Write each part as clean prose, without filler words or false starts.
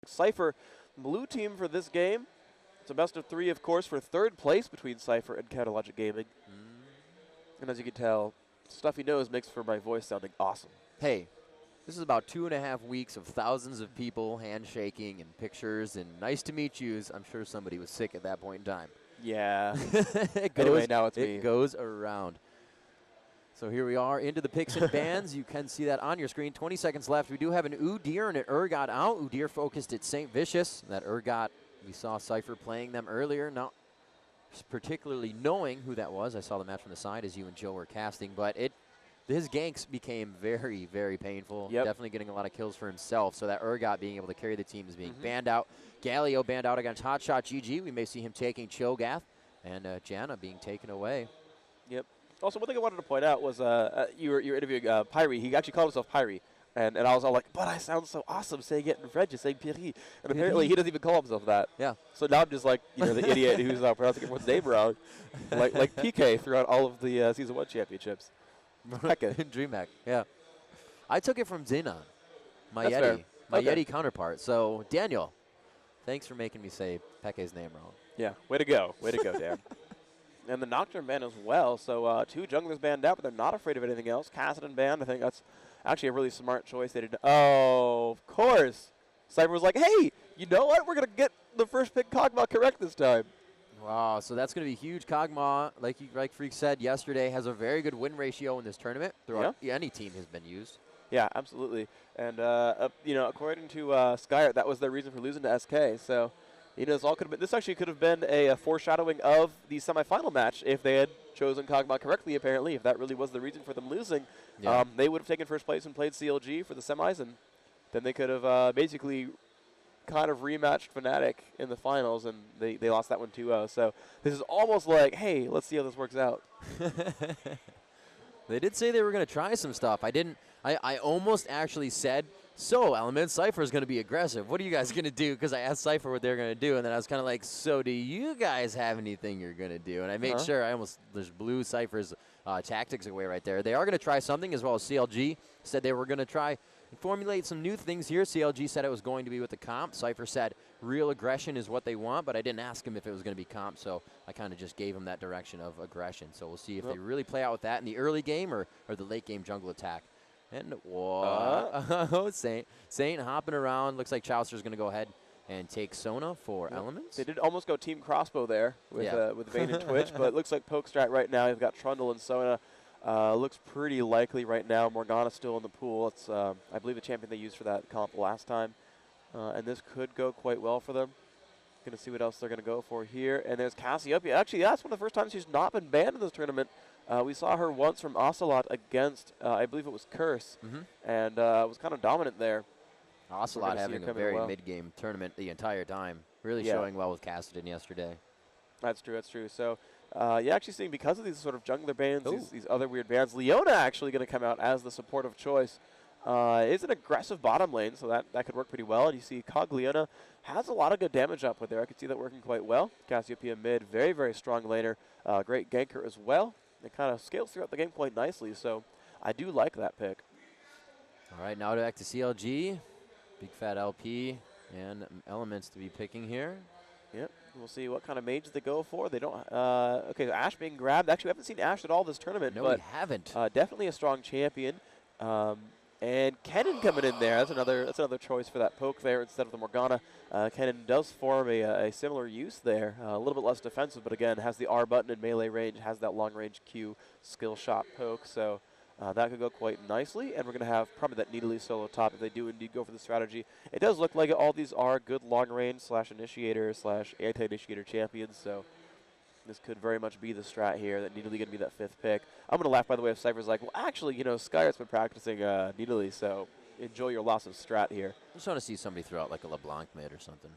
Cypher, blue team for this game. It's a best of 3, of course, for third place between Cypher and Catalogic Gaming. And as you can tell, stuff he knows makes for my voice sounding awesome. Hey, this is about 2.5 weeks of thousands of people handshaking and pictures and nice to meet yous. I'm sure somebody was sick at that point in time. Yeah. Anyway, now it's me. It goes around. So here we are into the picks and bans. You can see that on your screen. 20 seconds left. We do have an Udyr and an Urgot out. Udyr focused at St. Vicious. That Urgot, we saw Cypher playing them earlier. Not particularly knowing who that was. I saw the match from the side as you and Joe were casting. But his ganks became very, very painful. Yep. Definitely getting a lot of kills for himself. So that Urgot being able to carry the team is being banned out. Galio banned out against Hotshot GG. We may see him taking Cho'Gath. And Janna being taken away. Yep. Also, one thing I wanted to point out was you were interviewing Pyrie. He actually called himself Pyrie. And I was all like, but I sound so awesome saying it in French, saying Pyrie. And apparently he doesn't even call himself that. Yeah. So now I'm just like, the idiot who's pronouncing everyone's name wrong. like PK throughout all of the Season 1 championships. DreamHack, yeah. I took it from Xenon, my That's Yeti, fair. my Okay. Yeti counterpart. So, Daniel, thanks for making me say Peke's name wrong. Yeah, way to go. Way to go, Dan. And the Nocturne banned as well. So 2 junglers banned out, but they're not afraid of anything else. Kassadin banned. I think that's actually a really smart choice. They did. Oh, of course. Cypher was like, hey, you know what? We're going to get the first pick Kog'Maw correct this time. Wow, so that's going to be huge. Kog'Maw, like Freak said yesterday, has a very good win ratio in this tournament. Throughout any team has been used. Yeah, absolutely. And, according to Skyart, that was their reason for losing to SK. So, this all could have been. This actually could have been a foreshadowing of the semifinal match if they had chosen Kog'Maw correctly. Apparently, if that really was the reason for them losing, they would have taken first place and played CLG for the semis, and then they could have basically kind of rematched Fnatic in the finals, and they lost that one 2-0. So this is almost like, hey, let's see how this works out. They did say they were going to try some stuff. I almost actually said, so, Element, Cypher is going to be aggressive. What are you guys going to do? Because I asked Cypher what they're going to do, and then I was kind of like, so do you guys have anything you're going to do? And I made sure I almost just blew Cypher's tactics away right there. They are going to try something, as well as CLG said they were going to try and formulate some new things here. CLG said it was going to be with the comp. Cypher said real aggression is what they want, but I didn't ask him if it was going to be comp, so I kind of just gave him that direction of aggression. So we'll see if they really play out with that in the early game or the late game jungle attack. And whoa, Saint hopping around. Looks like Chaucer's going to go ahead and take Sona for Elements. They did almost go Team Crossbow there with Vayne and Twitch, but it looks like Poke Strat right now. You've got Trundle and Sona. Looks pretty likely right now. Morgana's still in the pool. It's I believe the champion they used for that comp last time, and this could go quite well for them. Going to see what else they're going to go for here. And there's Cassiopeia. Actually, that's one of the first times she's not been banned in this tournament. We saw her once from Ocelot against, I believe it was Curse, and was kind of dominant there. Ocelot having a very mid-game tournament the entire time. Really showing well with Kassadin yesterday. That's true. So, actually seeing because of these sort of jungler bans, these other weird bans, Leona actually going to come out as the supportive choice. Is an aggressive bottom lane, so that could work pretty well. And you see Cog Leona has a lot of good damage output there. I could see that working quite well. Cassiopeia mid, very, very strong laner. Great ganker as well. It kind of scales throughout the game quite nicely, so I do like that pick. All right, now back to CLG. Big Fat LP and Elements to be picking here. Yep, we'll see what kind of mages they go for. They don't. Okay, Ashe being grabbed. Actually, we haven't seen Ashe at all this tournament. No, but we haven't. Definitely a strong champion. And Kennen coming in there. That's another choice for that poke there instead of the Morgana. Kennen does form a similar use there. A little bit less defensive, but again, has the R button in melee range, has that long range Q skill shot poke. So that could go quite nicely. And we're going to have probably that Nidalee solo top if they do indeed go for the strategy. It does look like all these are good long range / initiator / anti-initiator champions. So this could very much be the strat here, that Nidalee going to be that 5th pick. I'm going to laugh, by the way, if Cypher's like, well, actually, Skyart's been practicing Nidalee, so enjoy your loss of strat here. I just want to see somebody throw out like a LeBlanc mid or something.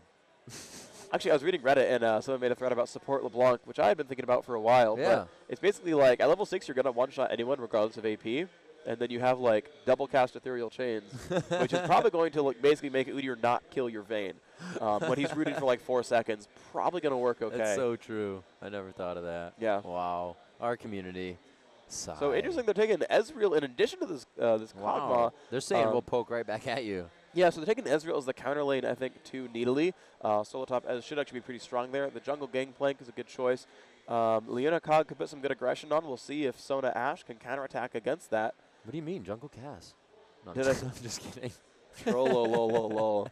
Actually, I was reading Reddit, and someone made a thread about support LeBlanc, which I had been thinking about for a while. Yeah. But it's basically like, at level 6, you're going to one-shot anyone regardless of AP. And then you have, like, double cast Ethereal Chains, which is probably going to basically make Udyr not kill your Vayne. When he's rooted for, like, 4 seconds, probably going to work okay. That's so true. I never thought of that. Yeah. Wow. Our community. So interesting they're taking Ezreal in addition to this Kog'Maw. They're saying we'll poke right back at you. Yeah, so they're taking Ezreal as the counter lane, I think, to Nidalee. Solo top Ez should actually be pretty strong there. The jungle Gangplank is a good choice. Leona Cog could put some good aggression on. We'll see if Sona Ashe can counterattack against that. What do you mean, Jungle Cass? No, Did I'm just kidding. Troll.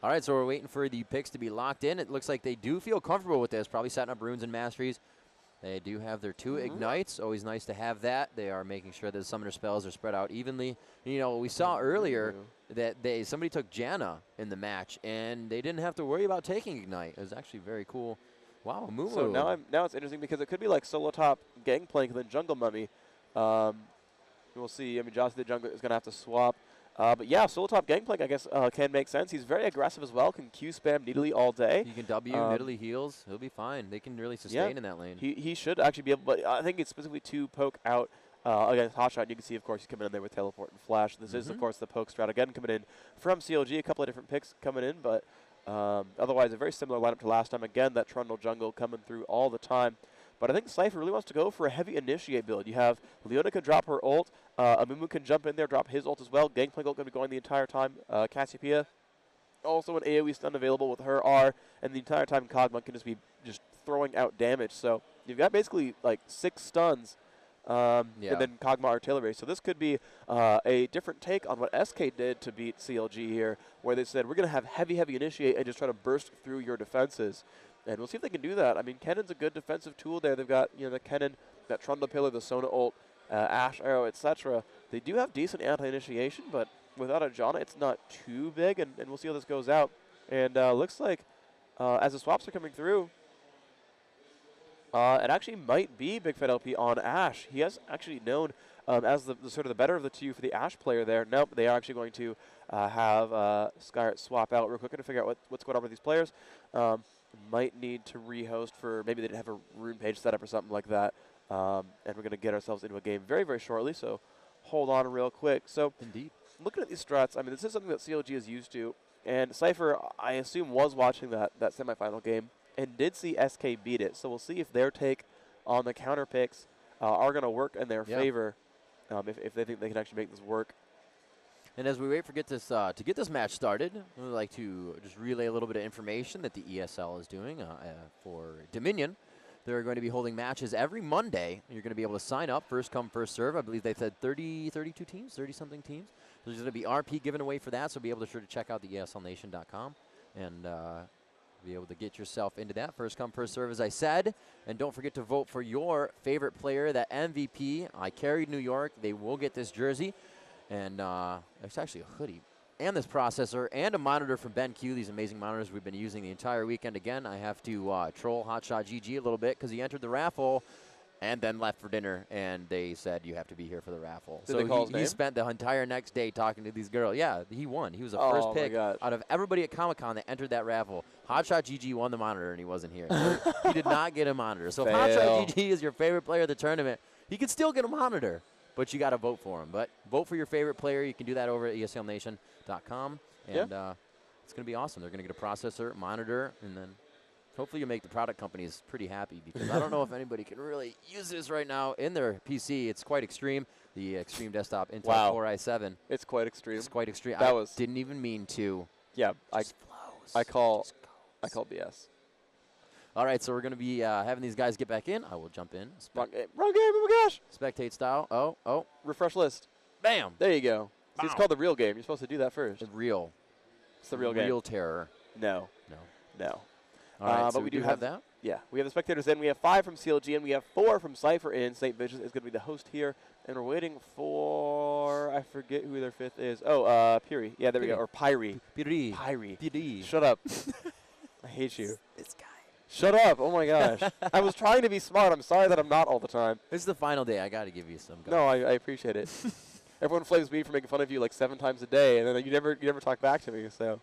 All right, so we're waiting for the picks to be locked in. It looks like they do feel comfortable with this, probably setting up runes and masteries. They do have their 2 ignites. Always nice to have that. They are making sure that the summoner spells are spread out evenly. You know, we saw earlier that somebody took Janna in the match, and they didn't have to worry about taking ignite. It was actually very cool. Wow, Mumu. So now it's interesting because it could be like solo top Gangplank and then Jungle Mummy. We'll see. I mean, Josh the jungle is going to have to swap. But yeah, solo top Gangplank, I guess, can make sense. He's very aggressive as well. Can Q spam Nidalee all day. You can W, Nidalee heals. He'll be fine. They can really sustain in that lane. He should actually be able, but I think it's specifically to poke out against Hotshot. You can see, of course, he's coming in there with Teleport and Flash. This is, of course, the poke strat again coming in from CLG. A couple of different picks coming in, but otherwise a very similar lineup to last time. Again, that Trundle jungle coming through all the time. But I think Cypher really wants to go for a heavy initiate build. You have Leona can drop her ult. Amumu can jump in there, drop his ult as well. Gangplank ult going to be going the entire time. Cassiopeia, also an AoE stun available with her R. And the entire time Kog'Maw can just be throwing out damage. So you've got basically like 6 stuns. And then Kog'Maw artillery. So this could be a different take on what SK did to beat CLG here, where they said, we're going to have heavy initiate and just try to burst through your defenses. And we'll see if they can do that. I mean, Kennen's a good defensive tool there. They've got, the Kennen, that Trundle Pillar, the Sona ult, Ashe Arrow, etc. They do have decent anti-initiation, but without a Janna, it's not too big, and we'll see how this goes out. And looks like, as the swaps are coming through, it actually might be Big Fat LP on Ashe. He has actually known as the sort of the better of the two for the Ashe player there. Nope, they are actually going to have Skyrett swap out real quick to figure out what's going on with these players. Might need to rehost for maybe they didn't have a rune page set up or something like that. And we're going to get ourselves into a game very shortly, so hold on real quick. So indeed, looking at these strats, I mean, this is something that CLG is used to. And Cypher, I assume, was watching that semifinal game and did see SK beat it. So we'll see if their take on the counter picks are going to work in their favor, if they think they can actually make this work. And as we wait for to get this match started, we'd like to just relay a little bit of information that the ESL is doing for Dominion. They're going to be holding matches every Monday. You're going to be able to sign up, first come, first serve. I believe they said 32 teams, 30-something teams. There's going to be RP given away for that, so be able to sure to check out the ESLNation.com and be able to get yourself into that. First come, first serve, as I said. And don't forget to vote for your favorite player, that MVP. I carried New York. They will get this jersey. And it's actually a hoodie and this processor and a monitor from BenQ. These amazing monitors we've been using the entire weekend. Again, I have to troll Hotshot GG a little bit because he entered the raffle and then left for dinner. And they said, you have to be here for the raffle. Did they call his name? He spent the entire next day talking to these girls. Yeah, he won. He was the first pick out of everybody at Comic-Con that entered that raffle. Hotshot GG won the monitor and he wasn't here. So he did not get a monitor. So if Hotshot GG is your favorite player of the tournament, he could still get a monitor. But you got to vote for him. But vote for your favorite player. You can do that over at ESLNation.com. And it's going to be awesome. They're going to get a processor, monitor, and then hopefully you make the product companies pretty happy because I don't know if anybody can really use this right now in their PC. It's quite extreme. The Extreme Desktop Intel Core i7. It's quite extreme. It's quite extreme. I didn't even mean to. Yeah, I call BS. All right, so we're going to be having these guys get back in. I will jump in. Wrong game, oh my gosh. Spectate style. Oh. Refresh list. Bam. There you go. See, it's called the real game. You're supposed to do that first. The real. It's the real game. Real terror. No. All right, so but we do have that. Yeah, we have the spectators in. We have 5 from CLG, and we have 4 from Cypher in. St. Visions is going to be the host here. And we're waiting for, I forget who their 5th is. Oh, Piri. Yeah, there we go. Or Pyrie. Piri. Shut up. I hate you. This guy. Shut up. Oh, my gosh. I was trying to be smart. I'm sorry that I'm not all the time. This is the final day. I got to give you some. No, I appreciate it. Everyone flames me for making fun of you like 7 times a day, and then you never talk back to me. So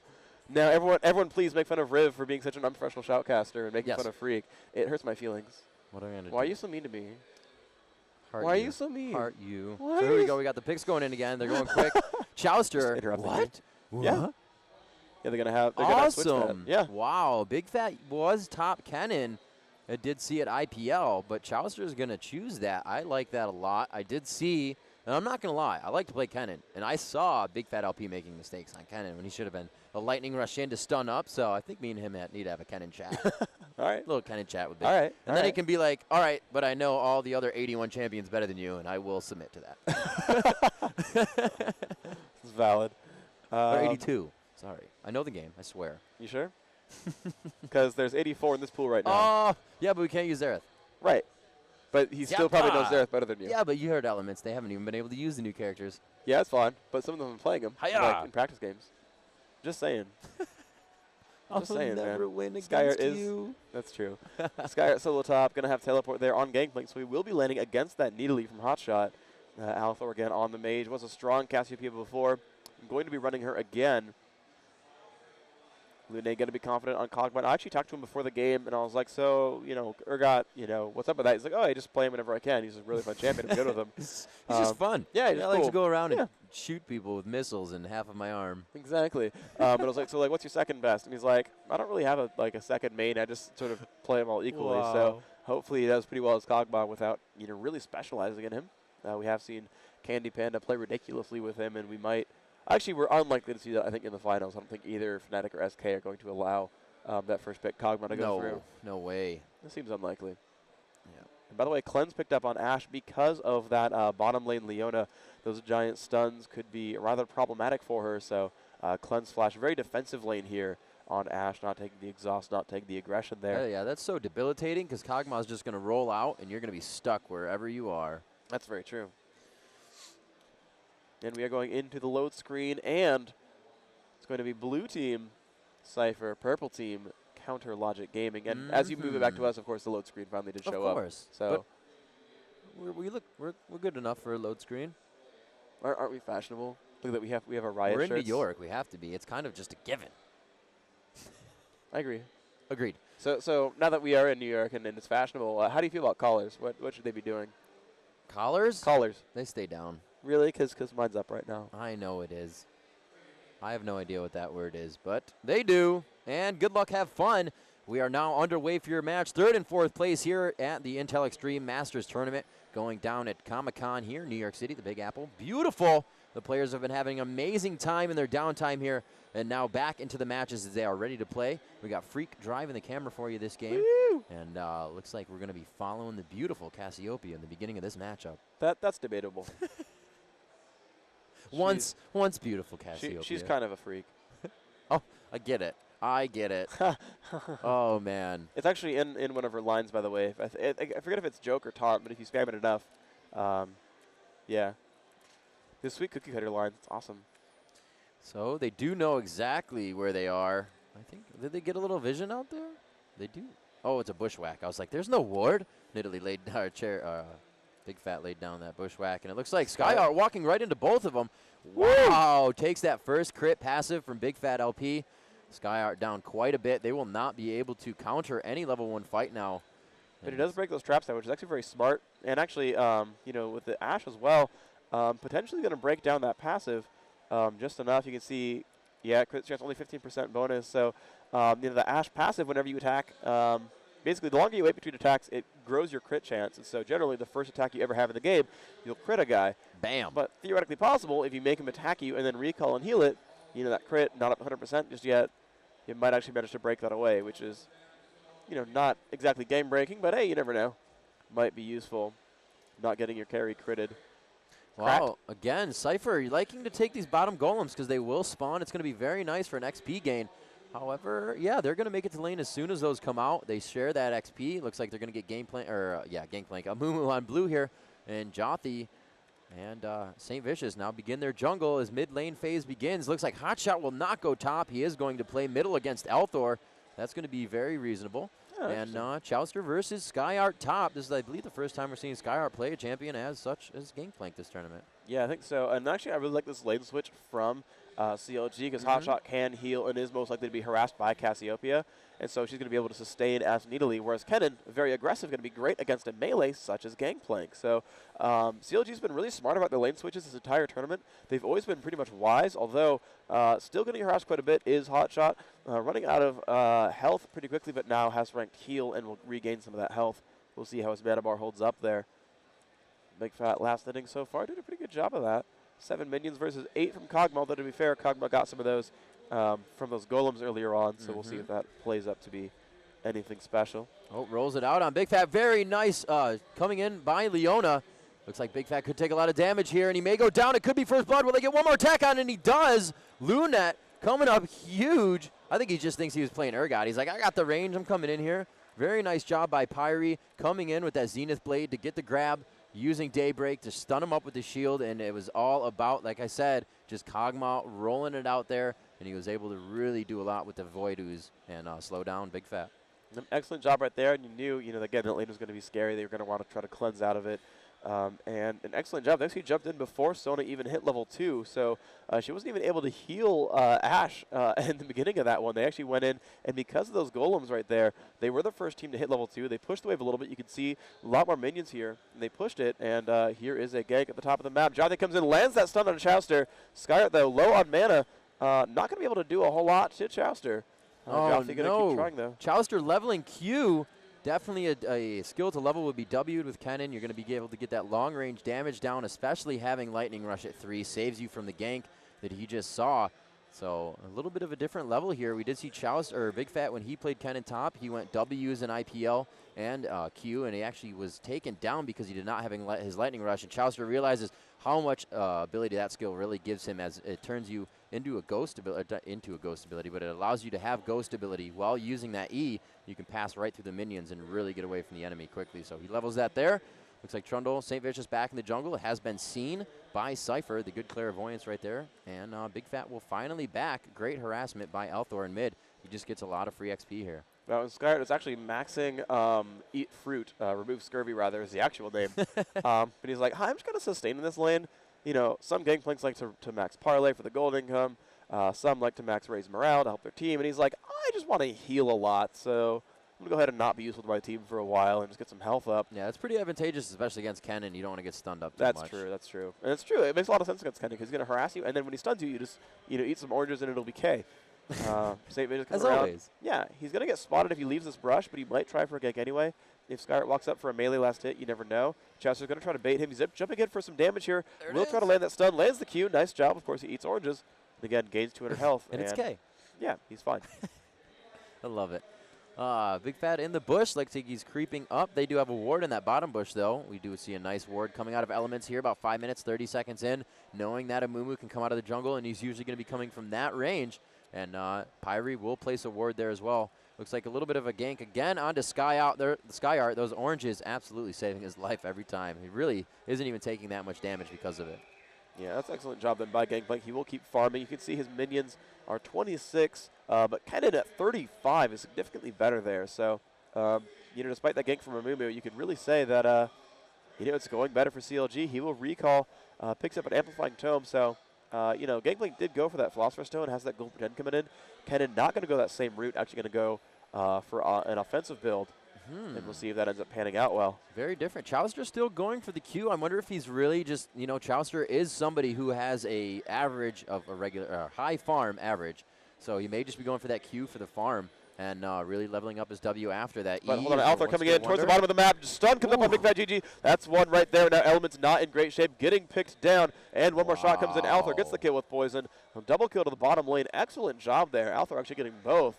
now everyone please make fun of Riv for being such an unprofessional shoutcaster and making fun of Freak. It hurts my feelings. What are we going to do? Why are you so mean to me? Heart Why you. are you so mean? Heart you. Why So here we go. We got the picks going in again. They're going quick. Chowster. What? What? Yeah. Yeah, they're gonna switch that. Awesome. Yeah. Wow. Big Fat was top Kennen. I did see at IPL, but Chowster is going to choose that. I like that a lot. I did see And I'm not going to lie, I like to play Kennen. And I saw Big Fat LP making mistakes on Kennen when he should have been a lightning rush in to stun up. So I think me and him need to have a Kennen chat. All right. A little Kennen chat with Big. All right. And then he can be like, all right, but I know all the other 81 champions better than you, and I will submit to that. It's valid. Or 82. Sorry. I know the game, I swear. You sure? Because there's 84 in this pool right now. Oh, yeah, but we can't use Zareth. Right. But he still probably knows Zareth better than you. Yeah, but you heard Elements. They haven't even been able to use the new characters. Yeah, it's fine. But some of them have been playing them like, in practice games. Just saying. I'll saying, never man. win Skyer against you. That's true. Skyer at solo top, going to have teleport there on Gangplank, so we will be landing against that Nidalee from Hotshot. Althor again on the mage. Was a strong Cassiopeia before. I'm going to be running her again. Lune going to be confident on Cogbine. I actually talked to him before the game, and I was like, so, Urgot, what's up with that? He's like, oh, I just play him whenever I can. He's a really fun champion. I'm good with him. He's just fun. Yeah, I he's like cool. to go around and shoot people with missiles in half of my arm. Exactly. But I was like, so, what's your second best? And he's like, I don't really have a second main. I just sort of play them all equally. Wow. So hopefully he does pretty well as Cogbine without, really specializing in him. We have seen Candy Panda play ridiculously with him, and we might. Actually, we're unlikely to see that, I think, in the finals. I don't think either Fnatic or SK are going to allow that first pick Cogbine to go through. No way. This seems unlikely. Yeah. And by the way, Cleanse picked up on Ashe because of that bottom lane Leona. Those giant stuns could be rather problematic for her. So Cleanse Flash, very defensive lane here on Ashe, not taking the exhaust, not taking the aggression there. Yeah, that's so debilitating because Kog'Maw's just going to roll out and you're going to be stuck wherever you are. That's very true. And we are going into the load screen, and it's going to be blue team Cypher, purple team Counter Logic Gaming. And as you move it back to us, of course, the load screen finally did show up. Of course. So we're good enough for a load screen. aren't we fashionable? Look at that, we have a Riot We're in shirts. New York. We have to be. It's kind of just a given. I agree. Agreed. So now that we are in New York and it's fashionable, how do you feel about collars? What should they be doing? Collars? Collars. They stay down. Really? Because mine's up right now. I know it is. I have no idea what that word is, but they do. And good luck, have fun. We are now underway for your match. 3rd and 4th place here at the Intel Extreme Masters Tournament going down at Comic-Con here in New York City, the Big Apple. Beautiful. The players have been having an amazing time in their downtime here, and now back into the matches as they are ready to play. We got Freak driving the camera for you this game. Woo! And looks like we're going to be following the beautiful Cassiopeia in the beginning of this matchup. That's debatable. Once beautiful Cassiopeia. She's kind of a freak. Oh, I get it. Oh, man. It's actually in one of her lines, by the way. I forget if it's joke or taunt, but if you spam it enough, yeah. This sweet cookie cutter line, it's awesome. So they do know exactly where they are. I think, did they get a little vision out there? They do. Oh, it's a bushwhack. I was like, there's no ward. Nidalee laid down Big Fat laid down that bushwhack, and it looks like Skyheart walking right into both of them. Wow, takes that first crit passive from Big Fat LP. Skyheart down quite a bit. They will not be able to counter any level 1 fight now. But he does break those traps down, which is actually very smart. And actually, with the Ashe as well, potentially going to break down that passive just enough. You can see, crit chance only 15% bonus. So, the Ashe passive, whenever you attack, basically the longer you wait between attacks, it grows your crit chance. And so generally, the first attack you ever have in the game, you'll crit a guy. Bam. But theoretically possible, if you make him attack you and then recall and heal it, that crit, not up 100% just yet, you might actually manage to break that away, which is, not exactly game-breaking, but hey, you never know. Might be useful, not getting your carry critted. Wow, again, Cypher liking to take these bottom golems because they will spawn. It's going to be very nice for an XP gain. However, yeah, they're going to make it to lane as soon as those come out. They share that XP. Looks like they're going to get Gangplank. Amumu on blue here, and Jothi and St. Vicious now begin their jungle as mid lane phase begins. Looks like Hotshot will not go top. He is going to play middle against Althor. That's going to be very reasonable. Oh, and Chouster versus Skyheart top. This is, I believe, the first time we're seeing Skyheart play a champion as such as Gangplank this tournament. Yeah, I think so. And actually, I really like this lane switch from CLG because Hotshot can heal and is most likely to be harassed by Cassiopeia. And so she's going to be able to sustain as Nidalee, whereas Kennen, very aggressive, going to be great against a melee such as Gangplank. So CLG's been really smart about their lane switches this entire tournament. They've always been pretty much wise, although still getting harassed quite a bit is Hotshot. Running out of health pretty quickly, but now has ranked heal and will regain some of that health. We'll see how his mana bar holds up there. Big Fat last inning so far did a pretty good job of that. 7 minions versus 8 from Kog'Maw, though to be fair, Kog'Maw got some of those from those golems earlier on, so we'll see if that plays up to be anything special. Oh, rolls it out on Big Fat. Very nice coming in by Leona. Looks like Big Fat could take a lot of damage here, and he may go down. It could be first blood. Will they get one more attack on? And he does. Lunat coming up huge. I think he just thinks he was playing Urgot. He's like, I got the range. I'm coming in here. Very nice job by Pyre coming in with that Zenith Blade to get the grab, using Daybreak to stun him up with the shield, and it was all about, like I said, just Kog'Maw rolling it out there, and he was able to really do a lot with the Void Ooze and slow down Big Fat. An excellent job right there, and you knew, again, that lane was going to be scary. They were going to want to try to cleanse out of it. And an excellent job. They actually jumped in before Sona even hit level 2, so she wasn't even able to heal Ashe in the beginning of that one. They actually went in, and because of those golems right there, they were the first team to hit level 2. They pushed the wave a little bit. You can see a lot more minions here, and they pushed it, and here is a gank at the top of the map. Jonathan comes in, lands that stun on Chowster. Skyart, though, low on mana, not going to be able to do a whole lot to Chowster. Oh, Keep no. trying, though. Chowster leveling Q. Definitely a skill to level would be W'd with Kennen. You're going to be able to get that long-range damage down, especially having Lightning Rush at 3. Saves you from the gank that he just saw. So a little bit of a different level here. We did see Big Fat when he played Kennen top. He went W's in IPL and Q, and he actually was taken down because he did not have his Lightning Rush. And Chowster realizes how much ability that skill really gives him as it turns you into a ghost ability, but it allows you to have ghost ability while using that E. You can pass right through the minions and really get away from the enemy quickly. So he levels that there. Looks like Trundle, St. Vicious back in the jungle. It has been seen by Cypher, the good clairvoyance right there. And Big Fat will finally back. Great harassment by Althor in mid. He just gets a lot of free XP here. Well, Skyart is actually maxing Eat Fruit, Remove Scurvy rather is the actual name. But he's like, hi, I'm just going to sustain in this lane. Some Gangplanks like to max Parlay for the gold income. Some like to max Raise Morale to help their team. And he's like, I just want to heal a lot, so I'm going to go ahead and not be useful to my team for a while and just get some health up. Yeah, it's pretty advantageous, especially against Kennen. You don't want to get stunned up too much. That's true. And it's true. It makes a lot of sense against Kennen because he's going to harass you, and then when he stuns you, you just eat some oranges and it'll be K. St. Vicious As around. always. Yeah, he's going to get spotted if he leaves this brush, but he might try for a gank anyway. If Skyart walks up for a melee last hit, you never know. Chowster's going to try to bait him. He's jumping in for some damage here. Will try to land that stun. Lands the Q. Nice job. Of course, he eats oranges. And again, gains 200 health. And it's K. Yeah, he's fine. I love it. Big Fat in the bush. Looks like he's creeping up. They do have a ward in that bottom bush, though. We do see a nice ward coming out of Elements here about 5 minutes, 30 seconds in, knowing that Amumu can come out of the jungle, and he's usually going to be coming from that range. And Pyre will place a ward there as well. Looks like a little bit of a gank again onto Skyart. Those oranges absolutely saving his life every time. He really isn't even taking that much damage because of it. Yeah, that's an excellent job then by Gangplank. He will keep farming. You can see his minions are 26, but Kennen at 35 is significantly better there. So, despite that gank from Amumu, you can really say that, it's going better for CLG. He will recall, picks up an Amplifying Tome. So, Gangplank did go for that Philosopher's Stone, has that gold pretend coming in. Kennen not going to go that same route, actually going to go for an offensive build. And we'll see if that ends up panning out well. Very different. Chowster still going for the Q. I wonder if he's really just, Chowster is somebody who has a average of a regular, high farm average. So he may just be going for that Q for the farm and really leveling up his W after that. But hold on, Althor coming in towards the bottom of the map. Stun comes up on Big Fat GG. That's one right there. Now Element's not in great shape, getting picked down. And one more shot comes in. Althor gets the kill with poison. Double kill to the bottom lane. Excellent job there. Althor actually getting both.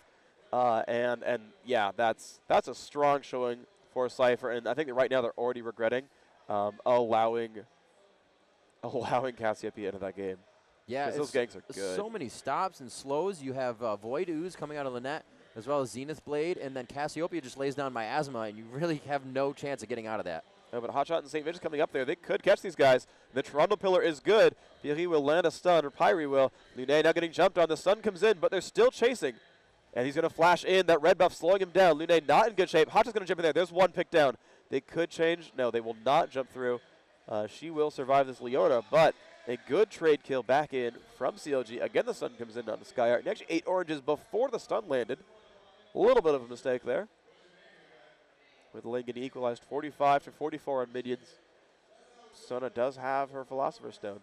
And yeah, that's a strong showing for Cypher, and I think that right now they're already regretting allowing Cassiopeia into that game. Yeah, those ganks are good. So many stops and slows. You have Void Ooze coming out of Lynette, as well as Zenith Blade, and then Cassiopeia just lays down Miasma, and you really have no chance of getting out of that. No, but Hotshot and St. Vicious coming up there. They could catch these guys. The Trundle Pillar is good. Piri will land a stun, or Pyre will. Lune now getting jumped on. The stun comes in, but they're still chasing. And he's going to flash in. That red buff slowing him down. Lune not in good shape. Hotshot's going to jump in there. There's one pick down. They could change. No, they will not jump through. She will survive this Leona, but a good trade kill back in from CLG. Again, the stun comes in on the Skyart. And actually 8 oranges before the stun landed. A little bit of a mistake there. With the lane getting equalized 45 to 44 on minions. Sona does have her Philosopher's Stone.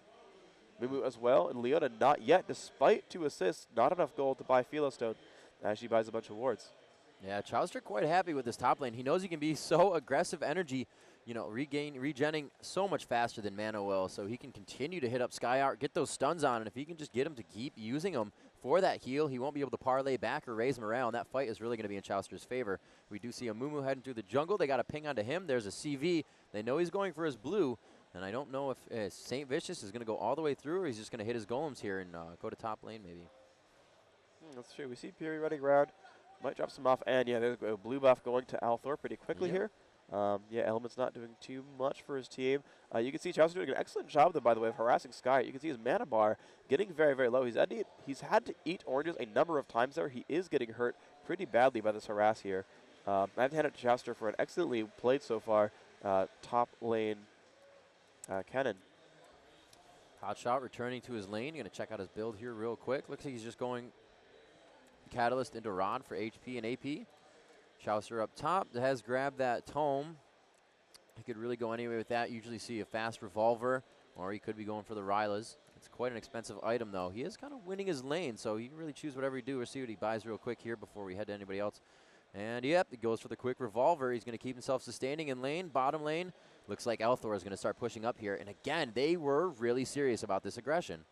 Mumu as well, and Leona not yet, despite 2 assists, not enough gold to buy Philo Stone as she buys a bunch of wards. Yeah, Chowster quite happy with this top lane. He knows he can be so aggressive energy you know, regenning so much faster than Mana will, so he can continue to hit up Skyart, get those stuns on, and if he can just get him to keep using them for that heal, he won't be able to parlay back or raise morale, and that fight is really going to be in Chouster's favor. We do see a Mumu heading through the jungle. They got a ping onto him. There's a CV. They know he's going for his blue, and I don't know if St. Vicious is going to go all the way through, or he's just going to hit his golems here and go to top lane maybe. That's true. We see Puri running around. Might drop some off, and yeah, there's a blue buff going to Althor pretty quickly here. Yeah, Element's not doing too much for his team. You can see Chouster doing an excellent job, though, by the way, of harassing Sky. You can see his mana bar getting very, very low. He's had to eat oranges a number of times there. He is getting hurt pretty badly by this harass here. I have to hand it to Chouster for an excellently played so far top lane Kennen. Hotshot returning to his lane. Going to check out his build here real quick. Looks like he's just going Catalyst into Rod for HP and AP. Chouster up top has grabbed that tome. He could really go anyway with that. Usually see a fast revolver, or he could be going for the Rylas. It's quite an expensive item, though. He is kind of winning his lane, so he can really choose whatever he do or see what he buys real quick here before we head to anybody else. And, yep, he goes for the quick revolver. He's going to keep himself sustaining in lane, bottom lane. Looks like Althor is going to start pushing up here. And, again, they were really serious about this aggression.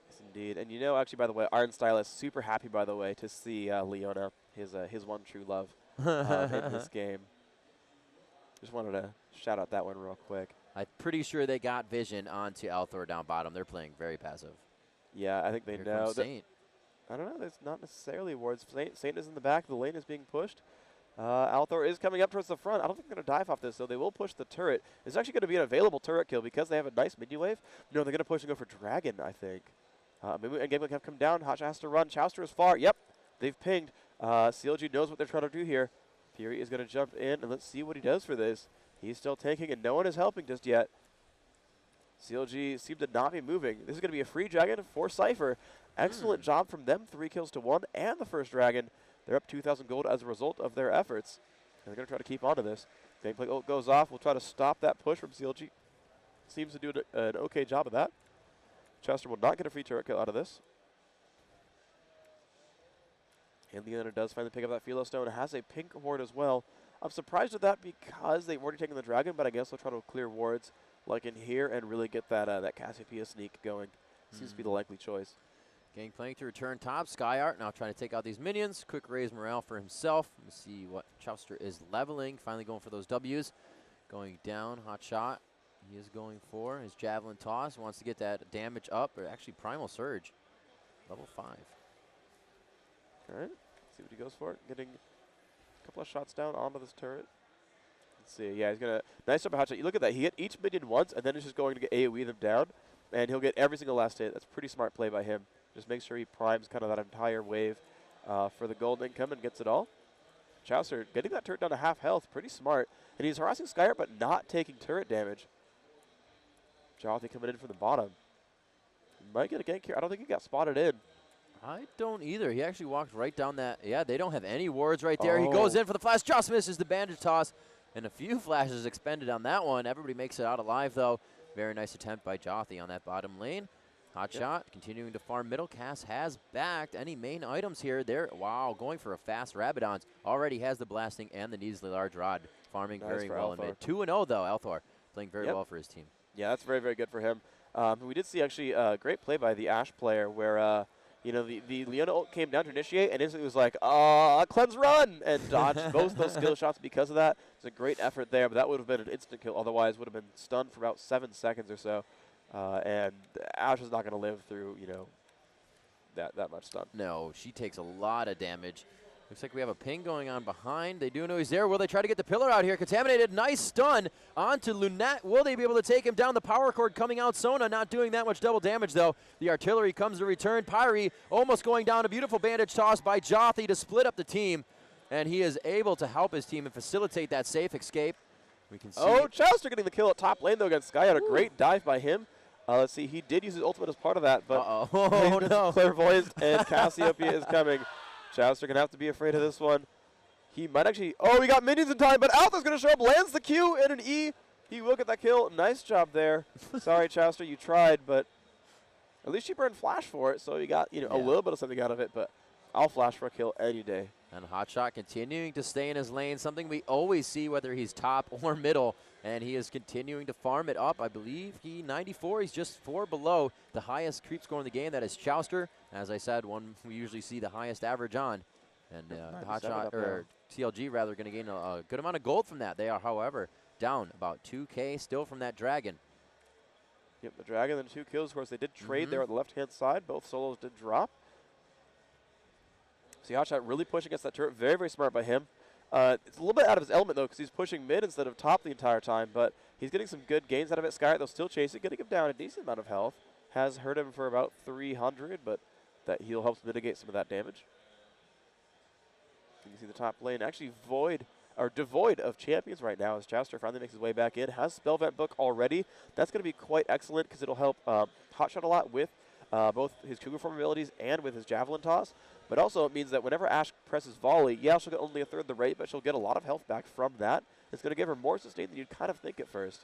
Yes, indeed. And, you know, actually, by the way, Arn Style is super happy, by the way, to see Leona, his one true love in this game. Just wanted to shout out that one real quick. I'm pretty sure they got vision onto Althor down bottom. They're playing very passive. Yeah, I think they Here know. comes Saint. I don't know. That's not necessarily wards. Saint is in the back. The lane is being pushed. Althor is coming up towards the front. I don't think they're going to dive off this, though. They will push the turret. It's actually going to be an available turret kill because they have a nice minion wave. No, they're going to push and go for Dragon, I think. Maybe and Game have come down. Hotshot has to run. Chouster is far. Yep, they've pinged. CLG knows what they're trying to do here. Puri is going to jump in, and let's see what he does for this. He's still tanking, and no one is helping just yet. CLG seem to not be moving. This is going to be a free dragon for Cypher. Excellent job from them. 3 kills to 1 and the first dragon. They're up 2,000 gold as a result of their efforts. And they're going to try to keep on to this. Gameplay goes off. We'll try to stop that push from CLG. Seems to do an okay job of that. Chouster will not get a free turret kill out of this. And Leona does finally pick up that Philo Stone. Has a pink ward as well. I'm surprised at that because they've already taken the dragon, but I guess they'll try to clear wards like in here and really get that that Cassiopeia sneak going. Seems to be the likely choice. Gangplank to return top. Skyart now trying to take out these minions. Quick raise morale for himself. Let's see what Chouster is leveling. Finally going for those W's. Going down. Hotshot. He is going for his Javelin Toss. Wants to get that damage up. Or actually Primal Surge. Level 5. All right. See what he goes for. Getting a couple of shots down onto this turret. Let's see. Yeah, he's going to... Nice job of Hotshot. You look at that. He hit each minion once, and then he's just going to get AoE them down. And he'll get every single last hit. That's pretty smart play by him. Just make sure he primes kind of that entire wave for the gold income and gets it all. Chouster getting that turret down to half health. Pretty smart. And he's harassing Skyart, but not taking turret damage. Jothy coming in from the bottom. Might get a gank here. I don't think he got spotted in. I don't either. He actually walked right down that. Yeah, they don't have any wards right there. He goes in for the flash. Just misses the bandage toss. And a few flashes expended on that one. Everybody makes it out alive, though. Very nice attempt by Jothy on that bottom lane. Hotshot continuing to farm middle. Cass has backed any main items here. There, wow, going for a fast Rabadons. Already has the blasting and the Needsley large rod. Farming Nice very for well in Althor. mid. 2-0 though, Althor playing very well for his team. Yeah, that's very, very good for him. We did see actually a great play by the Ashe player where, you know, the Leona ult came down to initiate and instantly was like, cleanse run, and dodged both those skill shots because of that. It's a great effort there, but that would have been an instant kill. Otherwise, would have been stunned for about 7 seconds or so. And Ashe is not going to live through, you know, that much stun. No, she takes a lot of damage. Looks like we have a ping going on behind. They do know he's there. Will they try to get the pillar out here? Contaminated, nice stun onto Lunette. Will they be able to take him down? The power cord coming out. Sona not doing that much double damage, though. The artillery comes to return. Pyre almost going down. A beautiful bandage toss by Jothy to split up the team. And he is able to help his team and facilitate that safe escape. We can see. Oh, Chouster getting the kill at top lane, though, against Skyart. A great dive by him. Let's see, he did use his ultimate as part of that, but oh no. Clairvoyance and Cassiopeia is coming. Chouster going to have to be afraid of this one. He might actually, he got minions in time, but Alpha's going to show up, lands the Q and an E. He will get that kill. Nice job there. Sorry, Chouster, you tried, but at least you burned flash for it, so you got, you know, a little bit of something out of it, but I'll flash for a kill any day. And Hotshot continuing to stay in his lane, something we always see whether he's top or middle. And he is continuing to farm it up. I believe he 94. He's just 4 below the highest creep score in the game. That is Chowster. As I said, one we usually see the highest average on. And Hotshot, or TLG rather, going to gain a good amount of gold from that. They are, however, down about 2K still from that Dragon. Yep, the Dragon and 2 kills. Of course, they did trade there on the left-hand side. Both solos did drop. See Hotshot really pushing against that turret. Very, very smart by him. It's a little bit out of his element, though, because he's pushing mid instead of top the entire time. But he's getting some good gains out of it. Skyrite, they'll still chase it, getting him down a decent amount of health. Has hurt him for about 300, but that heal helps mitigate some of that damage. You can see the top lane actually devoid of champions right now as Chowster finally makes his way back in. Has Spellvent Book already. That's going to be quite excellent because it'll help Hotshot a lot with both his Cougar form abilities and with his Javelin Toss. But also it means that whenever Ashe presses Volley, yeah, she'll get only a third the rate, but she'll get a lot of health back from that. It's going to give her more sustain than you'd kind of think at first.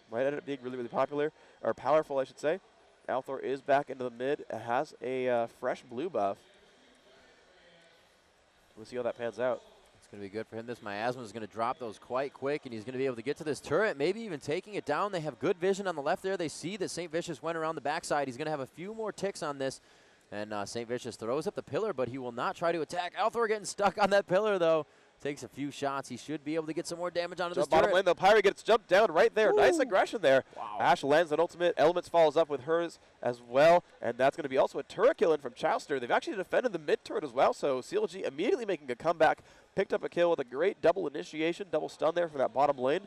Might end up being really, really popular, or powerful, I should say. Althor is back into the mid. Has a fresh blue buff. We'll see how that pans out. It's going to be good for him. This Miasma is going to drop those quite quick, and he's going to be able to get to this turret, maybe even taking it down. They have good vision on the left there. They see that St. Vicious went around the backside. He's going to have a few more ticks on this, and St. Vicious throws up the pillar, but he will not try to attack. Althor getting stuck on that pillar, though. Takes a few shots. He should be able to get some more damage onto this turret. Bottom lane, though. Pyre gets jumped down right there. Ooh. Nice aggression there. Wow. Ashe lands an ultimate. Elements follows up with hers as well, and that's going to be also a turret kill in from Chowster. They've actually defended the mid turret as well, so CLG immediately making a comeback. Picked up a kill with a great double initiation, double stun there for that bottom lane.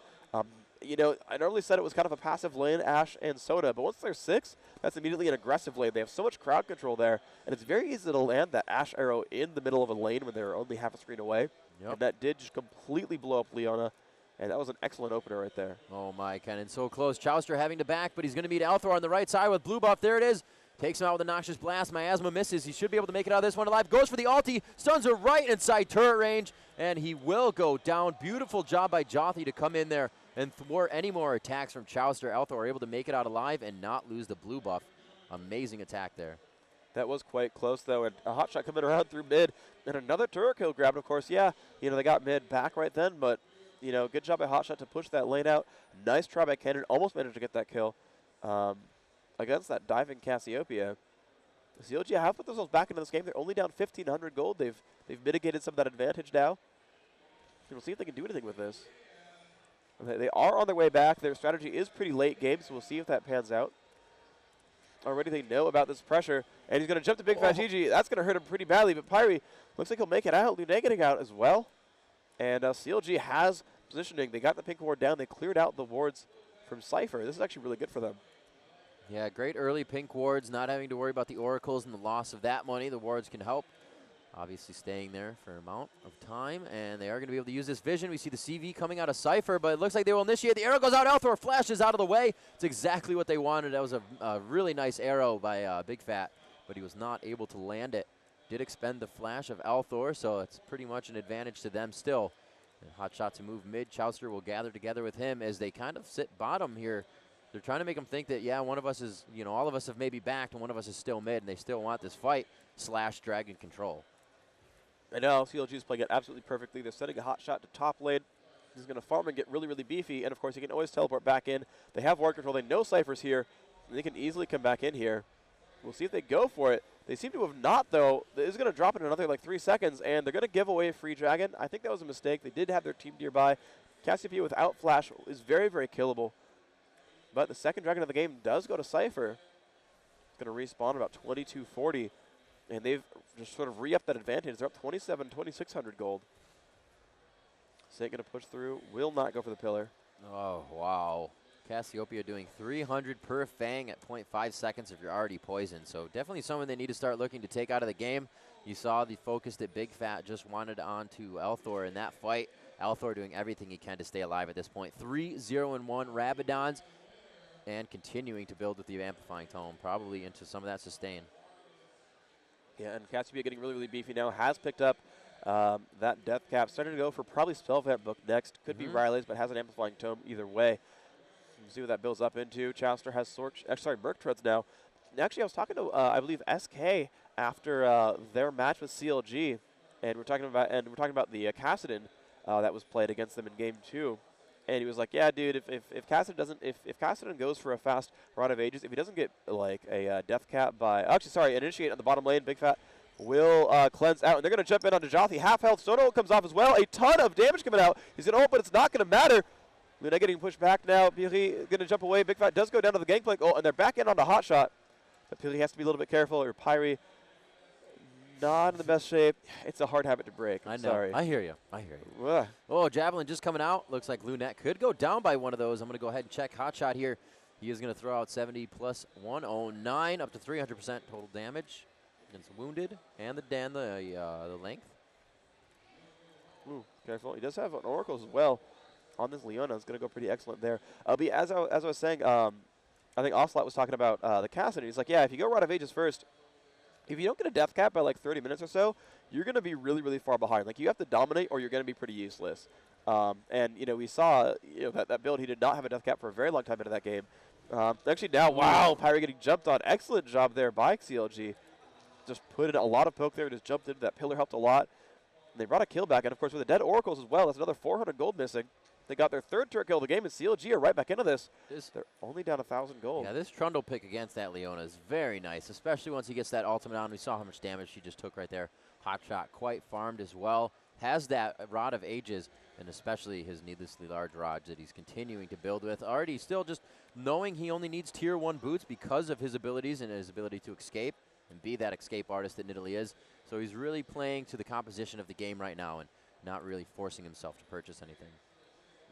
You know, I normally said it was kind of a passive lane, Ashe and Soda, but once they're 6, that's immediately an aggressive lane. They have so much crowd control there, and it's very easy to land that Ashe arrow in the middle of a lane when they're only half a screen away. Yep. And that did just completely blow up Leona, and that was an excellent opener right there. Oh my, Kennen, so close. Chowster having to back, but he's going to meet Althor on the right side with blue buff. There it is. Takes him out with a Noxious Blast. Miasma misses. He should be able to make it out of this one alive. Goes for the ulti. Stuns are right inside turret range, and he will go down. Beautiful job by Jothi to come in there and thwart any more attacks from Chowster. Althor are able to make it out alive and not lose the blue buff. Amazing attack there. That was quite close, though, and a Hotshot coming around through mid, and another turret kill grabbed. Of course, yeah, you know, they got mid back right then, but, you know, good job by Hotshot to push that lane out. Nice try by Kennen. Almost managed to get that kill against that diving Cassiopeia. The CLG have put themselves back into this game. They're only down 1,500 gold. They've mitigated some of that advantage now. We'll see if they can do anything with this. They are on their way back. Their strategy is pretty late game, so we'll see if that pans out. Already they know about this pressure, and he's going to jump to Big Fat Gigi. That's going to hurt him pretty badly, but Pyre looks like he'll make it out. Luné getting out as well. And CLG has positioning. They got the pink ward down. They cleared out the wards from Cypher. This is actually really good for them. Yeah, great early pink wards, not having to worry about the oracles and the loss of that money. The wards can help. Obviously staying there for an amount of time, and they are going to be able to use this vision. We see the CV coming out of Cypher, but it looks like they will initiate. The arrow goes out. Althor flashes out of the way. It's exactly what they wanted. That was a really nice arrow by Big Fat, but he was not able to land it. Did expend the flash of Althor, so it's pretty much an advantage to them still. And Hotshot to move mid. Chowster will gather together with him as they kind of sit bottom here. They're trying to make him think that, yeah, one of us is, you know, all of us have maybe backed, and one of us is still mid, and they still want this fight / Dragon control. I know, CLG is playing it absolutely perfectly. They're setting a Hotshot to top lane. He's going to farm and get really, really beefy, and of course he can always teleport back in. They have ward control. They know Cypher's here, and they can easily come back in here. We'll see if they go for it. They seem to have not, though. This is going to drop in another, like, 3 seconds, and they're going to give away a free dragon. I think that was a mistake. They did have their team nearby. Cassiopeia without flash is very, very killable. But the second dragon of the game does go to Cypher. It's going to respawn about 2240. And they've just sort of re-upped that advantage. They're up 2,600 gold. Saint going to push through. Will not go for the pillar. Oh, wow. Cassiopeia doing 300 per Fang at 0.5 seconds if you're already poisoned. So definitely someone they need to start looking to take out of the game. You saw the focus that Big Fat just wanted onto Althor in that fight. Althor doing everything he can to stay alive at this point. 3-0-1 Rabadons, and continuing to build with the Amplifying Tome, probably into some of that sustain. Yeah, and Cassiopeia getting really, really beefy now. Has picked up that death cap. Starting to go for probably Spellvent Book next. Could be Riley's, but has an Amplifying Tome either way. We'll see what that builds up into. Chowster has Merc Treads now. And actually, I was talking to, I believe, SK after their match with CLG, and we're talking about the Kassadin that was played against them in Game 2. And he was like, "Yeah, dude, if Kassadin doesn't, if Kassadin goes for a fast Rod of Ages, if he doesn't get like a death cap by, actually, sorry, initiate on the bottom lane, Big Fat will cleanse out, and they're going to jump in onto Jothi. Half health, Sono comes off as well. A ton of damage coming out. He's going to ult, but it's not going to matter. Luna getting pushed back now. Piri going to jump away. Big Fat does go down to the gangplank. Oh, and they're back in onto Hotshot. But Piri has to be a little bit careful, or Pyrie not in the best shape. It's a hard habit to break. I know. Sorry. I hear you. I hear you. Ugh. Oh, Javelin just coming out. Looks like Lunette could go down by one of those. I'm going to go ahead and check Hotshot here. He is going to throw out 70 plus 109, up to 300% total damage. Against Wounded and the length. Ooh, careful. He does have an Oracle as well on this Leona. It's going to go pretty excellent there. But as I was saying, I think Ocelot was talking about the Kassadin. He's like, yeah, if you go Rod of Ages first, if you don't get a death cap by like 30 minutes or so, you're going to be really, really far behind. Like, you have to dominate or you're going to be pretty useless. And, you know, we saw that build. He did not have a death cap for a very long time into that game. Actually, now, wow, Pyrie getting jumped on. Excellent job there by CLG. Just put in a lot of poke there. Just jumped into that pillar, helped a lot. And they brought a kill back. And, of course, with the dead Oracles as well, that's another 400 gold missing. They got their third turret kill of the game, and CLG are right back into this. They're only down 1,000 gold. Yeah, this Trundle pick against that Leona is very nice, especially once he gets that ultimate on. We saw how much damage she just took right there. Hotshot quite farmed as well. Has that Rod of Ages, and especially his needlessly large rods that he's continuing to build with. Already still just knowing he only needs tier 1 boots because of his abilities and his ability to escape and be that escape artist that Nidalee is. So he's really playing to the composition of the game right now and not really forcing himself to purchase anything.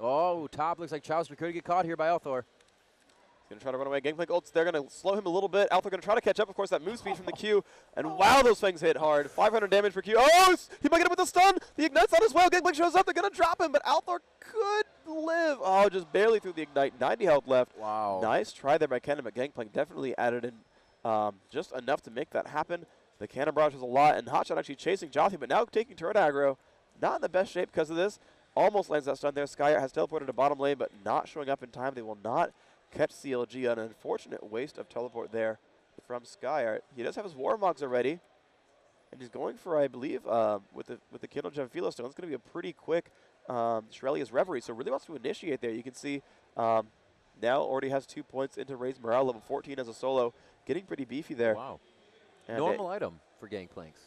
Oh, top looks like Chauster could get caught here by Althor. He's going to try to run away. Gangplank ults, they're going to slow him a little bit. Althor going to try to catch up. Of course, that move speed from the Q. And wow, those things hit hard. 500 damage per Q. Oh, he might get him with a stun. The Ignite's on as well. Gangplank shows up. They're going to drop him, but Althor could live. Oh, just barely through the Ignite. 90 health left. Wow. Nice try there by Kennen, but Gangplank definitely added in just enough to make that happen. The Cannon Barrage was a lot, and Hotshot actually chasing Jothi, but now taking turret aggro. Not in the best shape because of this. Almost lands that stun there. Skyer has teleported to bottom lane, but not showing up in time. They will not catch CLG. An unfortunate waste of teleport there from Skyer. He does have his Warmogs already, and he's going for, I believe, with the Kindle Gem Philostone, it's going to be a pretty quick Shurelya's Reverie. So really wants to initiate there. You can see now already has 2 points into Raise Morale, level 14 as a solo, getting pretty beefy there. Wow. And Normal item for Gangplanks.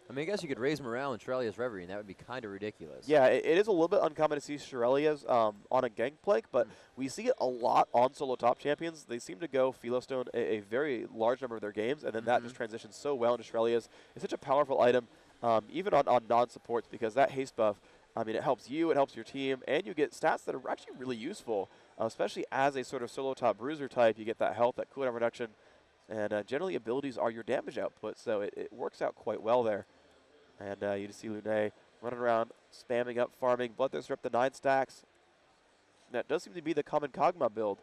I mean, I guess you could raise morale in Shurelya's Reverie, and that would be kind of ridiculous. Yeah, it is a little bit uncommon to see Shurelya's on a Gangplank, but we see it a lot on solo top champions. They seem to go Philostone a very large number of their games, and then that just transitions so well into Shurelya's. It's such a powerful item, even on non-supports, because that haste buff, I mean, it helps you, it helps your team, and you get stats that are actually really useful, especially as a sort of solo top bruiser type. You get that health, that cooldown reduction, and generally abilities are your damage output, so it works out quite well there. And you just see Lune running around, spamming up, farming. Bloodthirster up to 9 stacks. That does seem to be the common Kog'Maw build.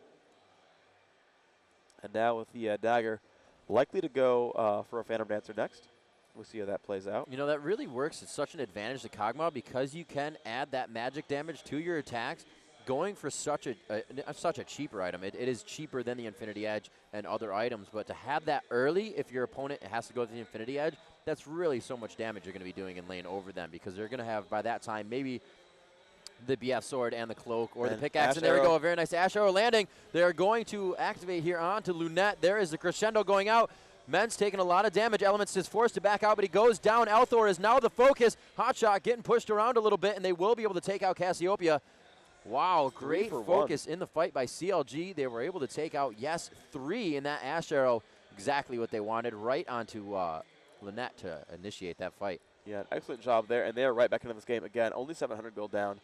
And now with the dagger, likely to go for a Phantom Dancer next. We'll see how that plays out. You know, that really works. It's such an advantage to Kog'Maw because you can add that magic damage to your attacks. Going for such a cheaper item, it is cheaper than the Infinity Edge and other items, but to have that early, if your opponent has to go to the Infinity Edge, that's really so much damage you're going to be doing in lane over them because they're going to have, by that time, maybe the BF sword and the cloak or the pickaxe. And there we go, a very nice Ash Arrow landing. They're going to activate here onto Lunette. There is the crescendo going out. Men's taking a lot of damage. Elements is forced to back out, but he goes down. Althor is now the focus. Hotshot getting pushed around a little bit, and they will be able to take out Cassiopeia. Wow, great focus in the fight by CLG. They were able to take out, yes, 3 in that Ash Arrow. Exactly what they wanted, right onto Lunette to initiate that fight. Yeah, excellent job there, and they are right back into this game again. Only 700 gold down.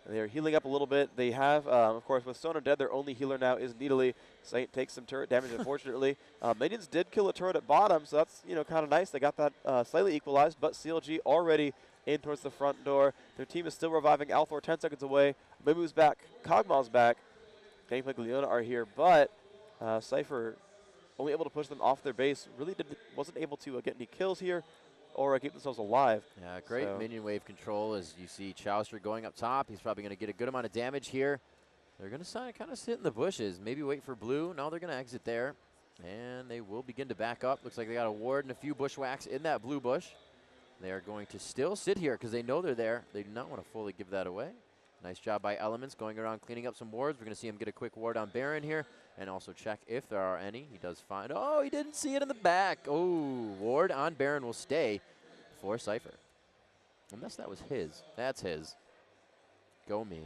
They're healing up a little bit. They have, of course, with Sona dead, their only healer now is Nidalee. Saint takes some turret damage, unfortunately. Minions did kill a turret at bottom, so that's kind of nice. They got that slightly equalized, but CLG already in towards the front door. Their team is still reviving. Althor 10 seconds away. Mimu's back. Kog'Maw's back. Gangplank and Leona are here, but Cypher only able to push them off their base. Really wasn't able to get any kills here or keep themselves alive. Yeah, great minion wave control as you see Chauster going up top. He's probably going to get a good amount of damage here. They're going to kind of sit in the bushes, maybe wait for blue. No, they're going to exit there. And they will begin to back up. Looks like they got a ward and a few bushwhacks in that blue bush. They are going to still sit here because they know they're there. They do not want to fully give that away. Nice job by Elements going around cleaning up some wards. We're going to see him get a quick ward on Baron here and also check if there are any. He does find, oh, he didn't see it in the back. Oh, ward on Baron will stay for Cypher. Unless that was his. That's his. Go me.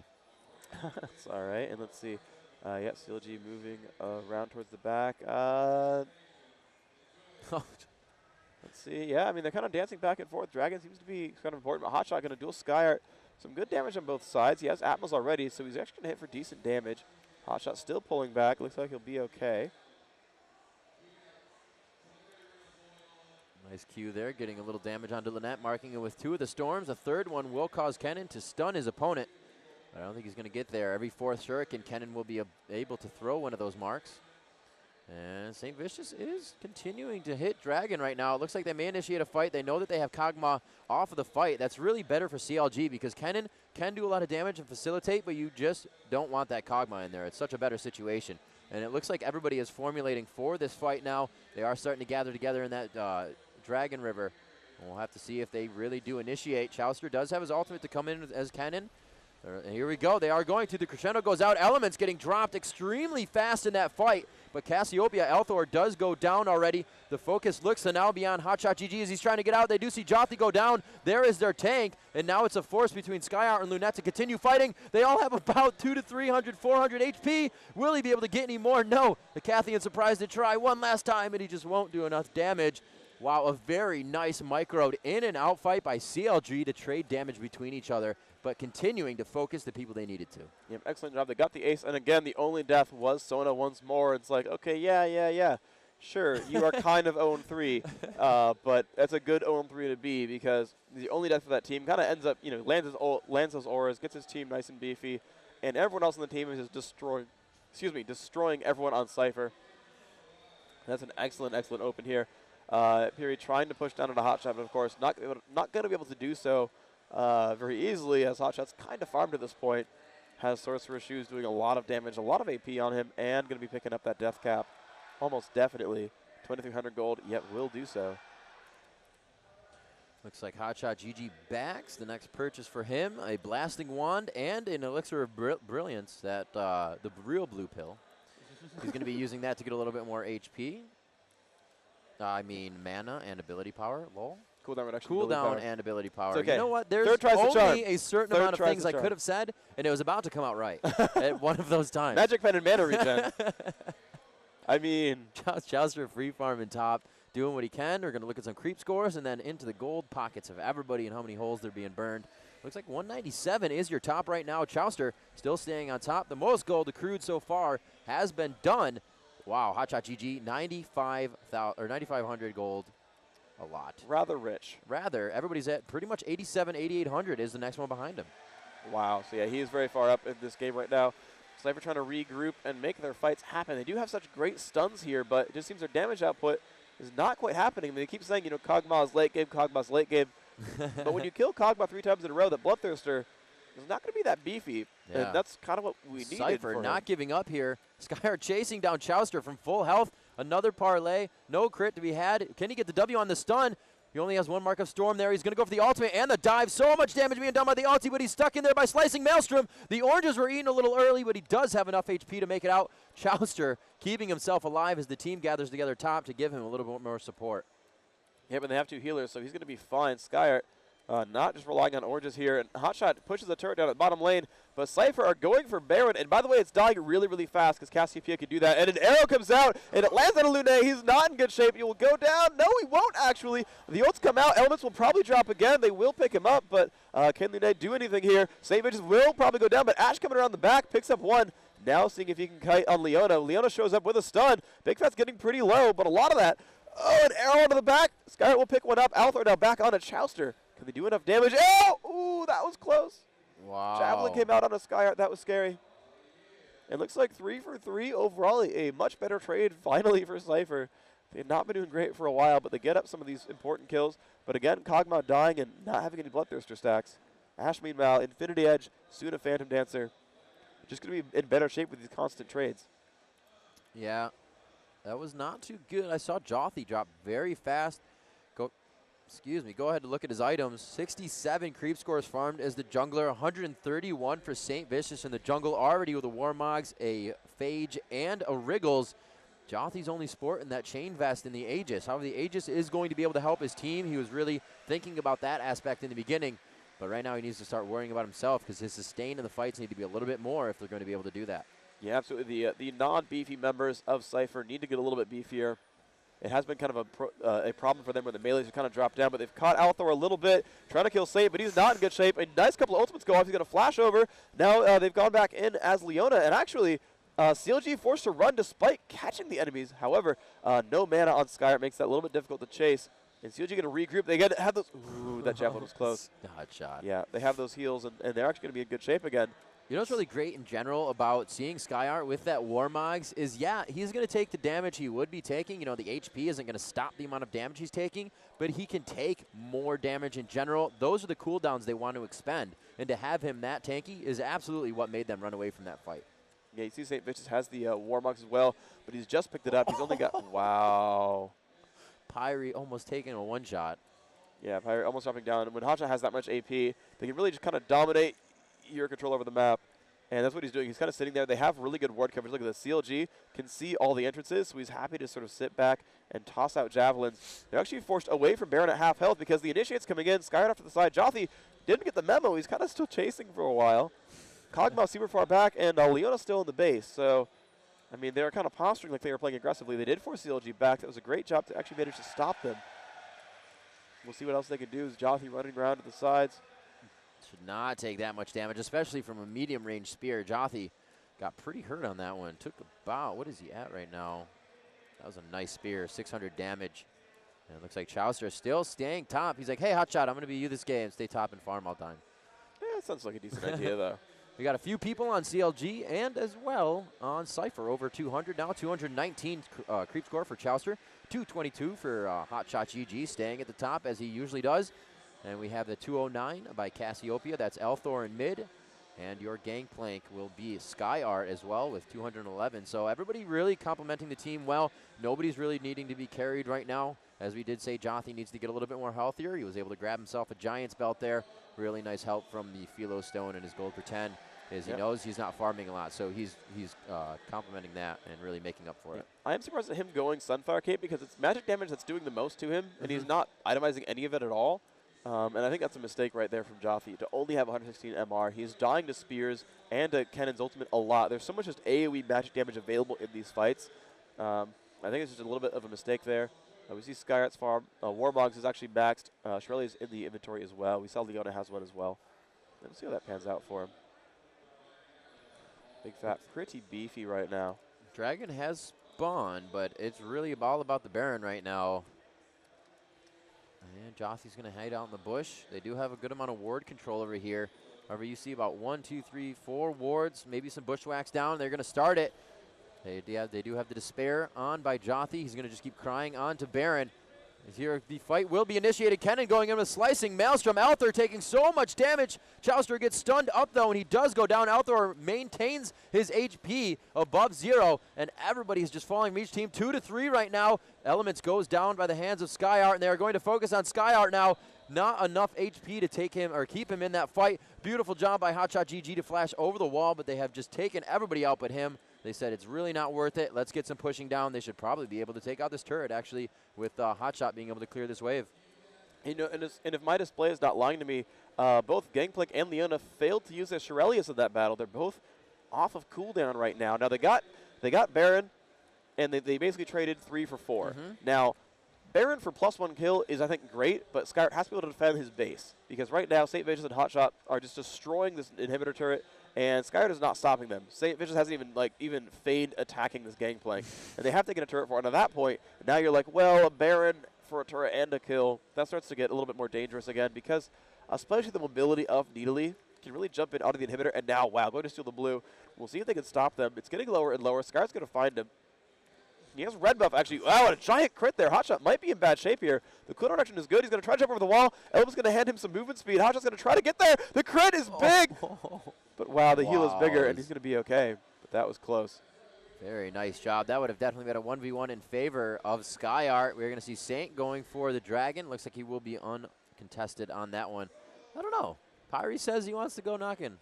That's all right. And let's see. Yeah, CLG moving around towards the back. Let's see. Yeah, I mean, they're kind of dancing back and forth. Dragon seems to be kind of important, but Hotshot going to dual Skyart. Some good damage on both sides. He has Atmos already, so he's actually going to hit for decent damage. Hotshot still pulling back. Looks like he'll be okay. Nice Q there, getting a little damage onto Lynette, marking it with 2 of the storms. A third one will cause Kennen to stun his opponent. I don't think he's going to get there. Every 4th shuriken, Kennen will be able to throw one of those marks. And St. Vicious is continuing to hit Dragon right now. It looks like they may initiate a fight. They know that they have Kog'Maw off of the fight. That's really better for CLG because Kennen can do a lot of damage and facilitate, but you just don't want that Kog'Maw in there. It's such a better situation. And it looks like everybody is formulating for this fight now. They are starting to gather together in that Dragon River. We'll have to see if they really do initiate. Chouster does have his ultimate to come in as Kennen. Here we go. They are going to. The crescendo goes out. Elements getting dropped extremely fast in that fight. But Cassiopeia, Althor does go down already. The focus looks to now be on Hotshot GG as he's trying to get out. They do see Jothi go down. There is their tank. And now it's a force between Skyart and Lunette to continue fighting. They all have about 200 to 300, 400 HP. Will he be able to get any more? No. The Cathian surprised to try one last time, and he just won't do enough damage. Wow, a very nice microed in and out fight by CLG to trade damage between each other, but continuing to focus the people they needed to. Yeah, excellent job. They got the ace, and again, the only death was Sona once more. It's like, okay, yeah. Sure, you are kind of 0-3, but that's a good 0-3 to be because the only death for that team kind of ends up, lands those auras, gets his team nice and beefy, and everyone else on the team is just destroying everyone on Cypher. That's an excellent open here. Piri trying to push down into Hotshot, but of course not going to be able to do so very easily as Hotshot's kind of farmed at this point. Has Sorcerer's Shoes doing a lot of damage, a lot of AP on him, and going to be picking up that death cap. Almost definitely. 2,300 gold, yet will do so. Looks like Hotshot GG backs the next purchase for him, a Blasting Wand and an Elixir of Brilliance, that the real blue pill. He's going to be using that to get a little bit more HP. Mana and ability power, lol. Cooldown reduction. Cooldown and ability power. It's okay. You know what? There's only a certain amount of things I could have said, and it was about to come out right at one of those times. Magic Pen and mana regen. I mean. Chouster free farming top, doing what he can. We're going to look at some creep scores and then into the gold pockets of everybody and how many holes they're being burned. Looks like 197 is your top right now. Chouster still staying on top. The most gold accrued so far has been done. Wow, Hotshot GG, 9,500 gold. A lot. Rather rich. Everybody's at pretty much 87, 8,800 is the next one behind him. Wow. So, yeah, he is very far up in this game right now. Cypher trying to regroup and make their fights happen. They do have such great stuns here, but it just seems their damage output is not quite happening. I mean, they keep saying, Kog'Maw's late game, Kog'Maw's late game. But when you kill Kog'Maw 3 times in a row, that Bloodthirster is not going to be that beefy. Yeah. And that's kind of what we needed Cypher for not him. giving up here. Skyart chasing down Chouster from full health. Another parlay. No crit to be had. Can he get the W on the stun? He only has one mark of Storm there. He's going to go for the ultimate and the dive. So much damage being done by the ulti, but he's stuck in there by slicing Maelstrom. The oranges were eaten a little early, but he does have enough HP to make it out. Chouster keeping himself alive as the team gathers together top to give him a little bit more support. Yeah, but they have 2 healers, so he's going to be fine. Skyart not just relying on oranges here. And Hotshot pushes the turret down at the bottom lane, but Cypher are going for Baron. And by the way, it's dying really, really fast because Cassiopeia can do that. And an arrow comes out, and it lands on Lune. He's not in good shape. He will go down. No, he won't, actually. The ults come out. Elements will probably drop again. They will pick him up, but can Lune do anything here? St. Vicious will probably go down, but Ash coming around the back picks up one. Now seeing if he can kite on Leona. Leona shows up with a stun. Big Fat's getting pretty low, but a lot of that. Oh, an arrow into the back. Skyart will pick one up. Althor now back on a Chouster. Can they do enough damage? Oh! Ooh, that was close. Wow. Javelin came out on a Skyart. That was scary. It looks like 3 for 3 overall. A much better trade finally for Cypher. They've not been doing great for a while, but they get up some of these important kills. But again, Kog'Maw dying and not having any Bloodthirster stacks. Ash, meanwhile, Infinity Edge, soon a Phantom Dancer. Just going to be in better shape with these constant trades. Yeah. That was not too good. I saw Jothi drop very fast. Go ahead and look at his items. 67 creep scores farmed as the jungler, 131 for St. Vicious in the jungle, already with a Warmogs, a Phage, and a Wriggles. Jothi's only sporting that chain vest in the Aegis. However, the Aegis is going to be able to help his team. He was really thinking about that aspect in the beginning, but right now he needs to start worrying about himself because his sustain in the fights need to be a little bit more if they're going to be able to do that. Yeah, absolutely. The non-beefy members of Cypher need to get a little bit beefier. It has been kind of a problem for them where the melees have kind of dropped down, but they've caught Althor a little bit, trying to kill Saint, but he's not in good shape. A nice couple of ultimates go off. He's going to flash over. Now they've gone back in as Leona, and actually CLG forced to run despite catching the enemies. However, no mana on Skyr makes that a little bit difficult to chase. And CLG going to regroup. They have those. Ooh, that javelin was close. Hot shot. Yeah, they have those heals, and they're actually going to be in good shape again. You know what's really great in general about seeing Skyart with that Warmogs is, yeah, he's going to take the damage he would be taking. You know, the HP isn't going to stop the amount of damage he's taking, but he can take more damage in general. Those are the cooldowns they want to expend, and to have him that tanky is absolutely what made them run away from that fight. Yeah, you see St. Vicious has the Warmogs as well, but he's just picked it up. He's only got, wow. Pyre almost taking a one-shot. Yeah, Pyre almost dropping down. And when Hotshot has that much AP, they can really just kind of dominate your control over the map. And that's what he's doing. He's kind of sitting there. They have really good ward coverage. Look at this. CLG can see all the entrances, so he's happy to sort of sit back and toss out javelins. They're actually forced away from Baron at half health because the initiate's coming in. Skyrim off to the side. Jothi didn't get the memo. He's kind of still chasing for a while. Kog'Maw super far back, and Leona's still in the base. So, I mean, they were kind of posturing like they were playing aggressively. They did force CLG back. That was a great job to actually manage to stop them. We'll see what else they can do. Is Jothi running around to the sides. Should not take that much damage, especially from a medium-range spear. Jothi got pretty hurt on that one. Took about, what is he at right now? That was a nice spear, 600 damage. And it looks like Chauster still staying top. He's like, hey, Hotshot, I'm going to be you this game. Stay top and farm all time. Yeah, sounds like a decent idea, though. We got a few people on CLG and as well on Cypher. Over 200 now, 219 creep score for Chauster. 222 for Hotshot GG, staying at the top as he usually does. And we have the 209 by Cassiopeia. That's Althor in mid. And your gangplank will be Skyart as well with 211. So everybody really complimenting the team well. Nobody's really needing to be carried right now. As we did say, Jothi needs to get a little bit more healthier. He was able to grab himself a Giant's Belt there. Really nice help from the Philo Stone and his gold for 10. As he knows he's not farming a lot. So he's complimenting that and really making up for it. I am surprised at him going Sunfire Cape because it's magic damage that's doing the most to him. And he's not itemizing any of it at all. And I think that's a mistake right there from Jothi to only have 116 MR. He's dying to spears and to Cannon's ultimate a lot. There's so much just AoE magic damage available in these fights. I think it's just a little bit of a mistake there. We see Skyart's farm. Warmogs is actually maxed. Shirley's in the inventory as well. We saw Leona has one as well. Let's see how that pans out for him. Big Fat, pretty beefy right now. Dragon has spawned, but it's really all about the Baron right now. And Jothi's going to hide out in the bush. They do have a good amount of ward control over here. However, you see about 1, 2, 3, 4 wards, maybe some bushwhacks down. They're going to start it. They do have the Despair on by Jothi. He's going to just keep crying on to Baron. Here, the fight will be initiated. Kennen going in with slicing. Maelstrom. Althor taking so much damage. Chauster gets stunned up, though, and he does go down. Althor maintains his HP above 0, and everybody's just falling from each team. 2 to 3 right now. Elements goes down by the hands of Skyart, and they are going to focus on Skyart now. Not enough HP to take him or keep him in that fight. Beautiful job by Hotshot GG to flash over the wall, but they have just taken everybody out but him. They said it's really not worth it. Let's get some pushing down. They should probably be able to take out this turret, actually, with Hotshot being able to clear this wave. You know, and if my display is not lying to me, both Gangplank and Leona failed to use their Shirelius in that battle. They're both off of cooldown right now. Now, they got Baron, and they basically traded 3 for 4. Now, Baron for +1 kill is, I think, great, but Skyart has to be able to defend his base. Because right now, St. Vicious and Hotshot are just destroying this inhibitor turret, and Skyart is not stopping them. St. Vicious hasn't even feigned attacking this Gangplank. And they have taken a turret for it. And at that point, now you're like, well, a Baron for a turret and a kill, that starts to get a little bit more dangerous again, because especially the mobility of Nidalee can really jump in out of the inhibitor, and now, wow, going to steal the blue. We'll see if they can stop them. It's getting lower and lower. Skyart's going to find him. He has red buff, actually. Wow, and a giant crit there. Hotshot might be in bad shape here. The cooldown action is good. He's going to try to jump over the wall. Elba's going to hand him some movement speed. Hotshot's going to try to get there. The crit is big. But wow, the heal is bigger, and he's going to be okay. But that was close. Very nice job. That would have definitely been a 1v1 in favor of SkyArt. We're going to see Saint going for the Dragon. Looks like he will be uncontested on that one. I don't know. Pyre says he wants to go knocking.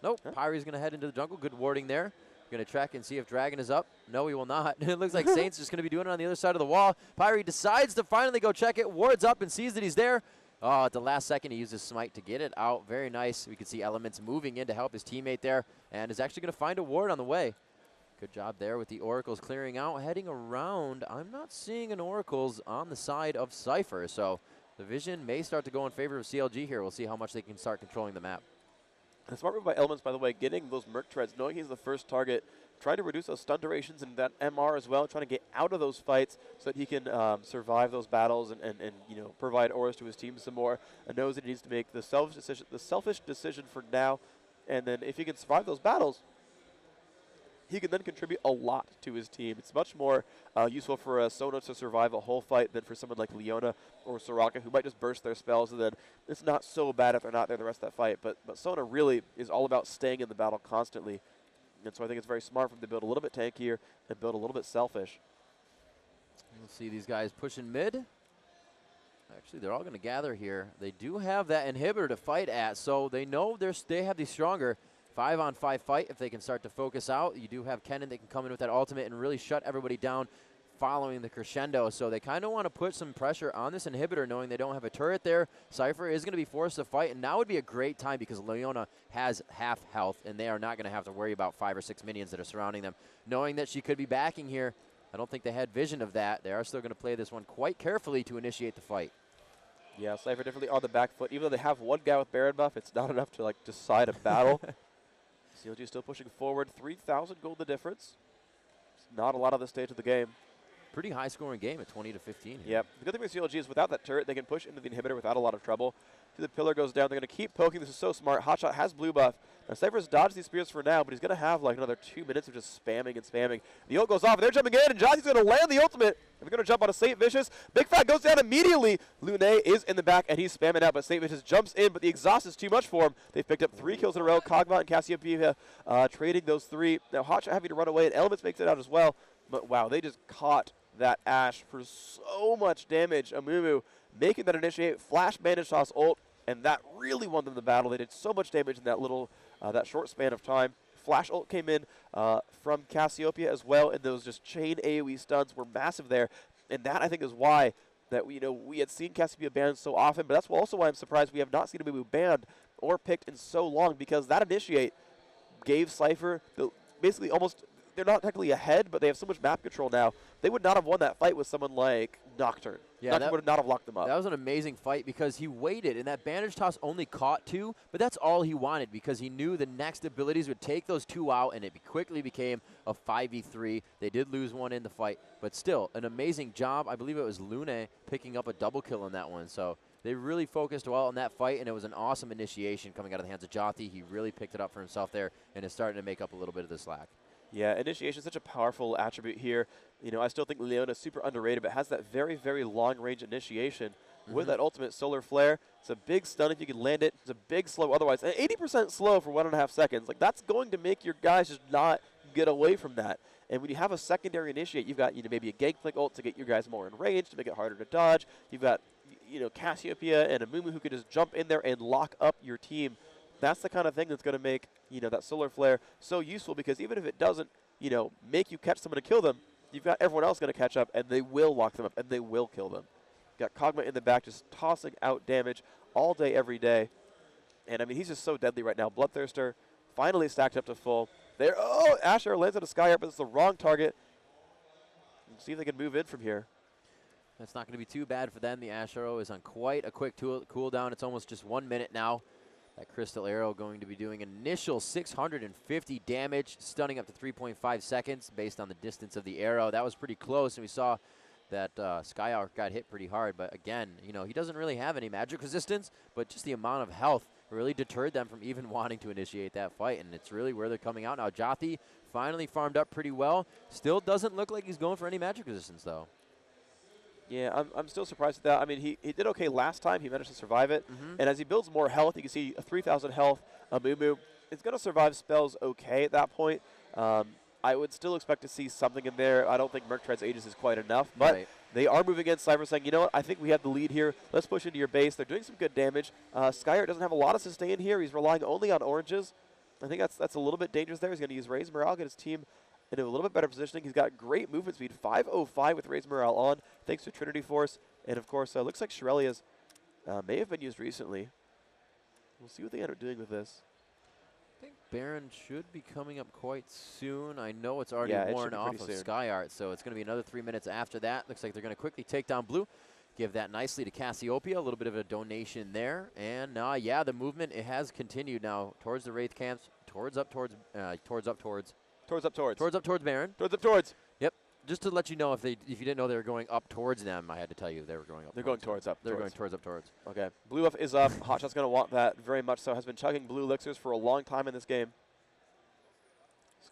Nope. Huh? Pyre's going to head into the jungle. Good warding there. Going to track and see if Dragon is up. No, he will not. It looks like Saint's just going to be doing it on the other side of the wall. Pyre decides to finally go check it. Wards up and sees that he's there. Oh, at the last second, he uses Smite to get it out. Very nice. We can see Elements moving in to help his teammate there, and is actually going to find a ward on the way. Good job there with the Oracles clearing out. Heading around, I'm not seeing an Oracles on the side of Cypher, so the vision may start to go in favor of CLG here. We'll see how much they can start controlling the map. A smart move by Elements, by the way, getting those Merc Treads, knowing he's the first target, trying to reduce those stun durations and that MR as well, trying to get out of those fights so that he can survive those battles and you know, provide auras to his team some more, and knows that he needs to make the selfish decision for now, and then if he can survive those battles, he can then contribute a lot to his team. It's much more useful for Sona to survive a whole fight than for someone like Leona or Soraka, who might just burst their spells, and then it's not so bad if they're not there the rest of that fight. But Sona really is all about staying in the battle constantly. And so I think it's very smart for him to build a little bit tankier and build a little bit selfish. We'll see these guys pushing mid. Actually, they're all going to gather here. They do have that inhibitor to fight at, so they know they have the stronger 5-on-5 fight if they can start to focus out. You do have Kennen that can come in with that ultimate and really shut everybody down following the crescendo. So they kind of want to put some pressure on this inhibitor, knowing they don't have a turret there. Cypher is going to be forced to fight, and now would be a great time because Leona has half health, and they are not going to have to worry about 5 or 6 minions that are surrounding them. Knowing that she could be backing here, I don't think they had vision of that. They are still going to play this one quite carefully to initiate the fight. Yeah, Cypher definitely on the back foot. Even though they have one guy with Baron buff, it's not enough to like decide a battle. CLG still pushing forward. 3,000 gold the difference. It's not a lot of the stage of the game. Pretty high scoring game at 20 to 15. Yep. The good thing with CLG is without that turret, they can push into the inhibitor without a lot of trouble. See the pillar goes down. They're going to keep poking. This is so smart. Hotshot has blue buff. Now Cypher's dodged these spears for now, but he's going to have like another 2 minutes of just spamming and spamming. The ult goes off, and they're jumping in, and Jothy's going to land the ultimate. They're going to jump on a Saint Vicious. Big Fat goes down immediately. Lune is in the back, and he's spamming out, but Saint Vicious jumps in, but the exhaust is too much for him. They've picked up 3 kills in a row. Kog'Maw and Cassiopeia trading those 3. Now Hotshot having to run away, and Elements makes it out as well. But wow, they just caught that Ashe for so much damage. Amumu making that initiate, flash bandage toss ult, and that really won them the battle. They did so much damage in that little, that short span of time. Flash ult came in from Cassiopeia as well, and those just chain AoE stuns were massive there. And that, I think, is why that we had seen Cassiopeia banned so often, but that's also why I'm surprised we have not seen Amumu banned or picked in so long, because that initiate gave Cypher basically almost. They're not technically ahead, but they have so much map control now. They would not have won that fight with someone like Nocturne. Yeah, Nocturne would not have locked them up. That was an amazing fight because he waited, and that bandage toss only caught 2, but that's all he wanted because he knew the next abilities would take those 2 out, and it quickly became a 5v3. They did lose one in the fight, but still, an amazing job. I believe it was Lune picking up a double kill on that one. So they really focused well on that fight, and it was an awesome initiation coming out of the hands of Jothi. He really picked it up for himself there and is starting to make up a little bit of the slack. Yeah, initiation is such a powerful attribute here. I still think Leona is super underrated, but has that very, very long-range initiation with that ultimate solar flare. It's a big stun if you can land it. It's a big slow otherwise. 80% slow for 1.5 seconds. Like, that's going to make your guys just not get away from that. And when you have a secondary initiate, you've got maybe a Gangplank ult to get your guys more in range, to make it harder to dodge. You've got Cassiopeia and Amumu who could just jump in there and lock up your team. That's the kind of thing that's going to make that solar flare so useful, because even if it doesn't make you catch someone to kill them, you've got everyone else going to catch up, and they will lock them up, and they will kill them. Got Kog'Maw in the back just tossing out damage all day, every day. And, I mean, he's just so deadly right now. Bloodthirster finally stacked up to full. There, Asher lands on a Skyarp, but it's the wrong target. Let's see if they can move in from here. That's not going to be too bad for them. The Ashe Arrow is on quite a quick cooldown. It's almost just 1 minute now. That Crystal Arrow going to be doing initial 650 damage, stunning up to 3.5 seconds based on the distance of the arrow. That was pretty close, and we saw that SkyArt got hit pretty hard. But again, he doesn't really have any magic resistance, but just the amount of health really deterred them from even wanting to initiate that fight, and it's really where they're coming out now. Jothi finally farmed up pretty well. Still doesn't look like he's going for any magic resistance, though. Yeah, I'm still surprised at that. I mean, he did okay last time. He managed to survive it. And as he builds more health, you can see a 3,000 health Amumu. It's going to survive spells okay at that point. I would still expect to see something in there. I don't think Murktread's Aegis is quite enough, but Right. they are moving in. Cypher saying, you know what, I think we have the lead here. Let's push into your base. They're doing some good damage. Skyart doesn't have a lot of sustain here. He's relying only on oranges. I think that's a little bit dangerous there. He's going to use Raise Morale, get his team in a little bit better positioning. He's got great movement speed, 505 with Raise Morale on, thanks to Trinity Force. And, of course, looks like Shirelia's may have been used recently. We'll see what they end up doing with this. I think Baron should be coming up quite soon. I know it's already Yeah, it worn should be off pretty of soon. Skyart, so it's going to be another 3 minutes after that. Looks like they're going to quickly take down blue. Give that nicely to Cassiopeia. A little bit of a donation there. And, yeah, the movement, it has continued now towards the Wraith camps, towards up towards Baron. Yep. Just to let you know, if you didn't know they were going up towards them, I had to tell you they were going up. They're going towards up. They're going towards. Okay. Blue up is up. Hotshot's going to want that very much so. Has been chugging blue elixirs for a long time in this game.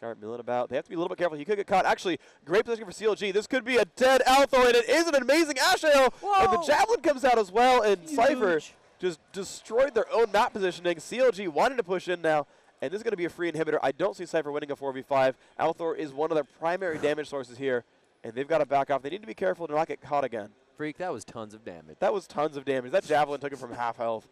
Skyart milling about. They have to be a little bit careful. He could get caught. Actually, great position for CLG. This could be a dead Althor, and it is an amazing Ashael. And the Javelin comes out as well, and Cypher just destroyed their own map positioning. CLG wanted to push in now, and this is going to be a free inhibitor. I don't see Cypher winning a 4v5. Althor is one of their primary damage sources here, and they've got to back off. They need to be careful to not get caught again. Freak, that was tons of damage. That was tons of damage. That Javelin took him from half health.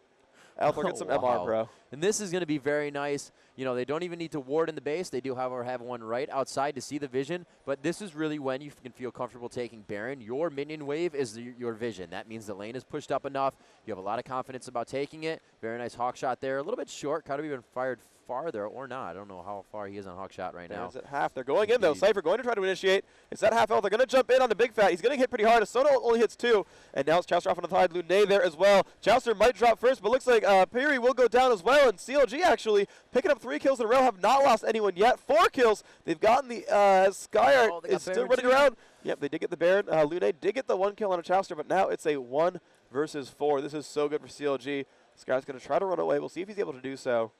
Althor, get some MR, bro. And this is going to be very nice. You know, they don't even need to ward in the base. They do, however, have one right outside to see the vision. But this is really when you can feel comfortable taking Baron. Your minion wave is your vision. That means the lane is pushed up enough. You have a lot of confidence about taking it. Very nice hawk shot there. A little bit short. Could have even fired farther or not. I don't know how far he is on hawk shot right now. Is at half. They're going in, though. Cypher going to try to initiate. It's at half health. They're going to jump in on the Big Fat. He's going to hit pretty hard. Sono only hits 2. And now it's Chouster off on the side. Lune there as well. Chouster might drop first, but looks like Piri will go down as well. And CLG actually picking up 3 kills in a row. Have not lost anyone yet. 4 kills. They've gotten the Skyart is still running around. Yep, they did get the Baron. Lune did get the 1 kill on a Chouster, but now it's a 1 versus 4. This is so good for CLG. Skyart's going to try to run away. We'll see if he's able to do so.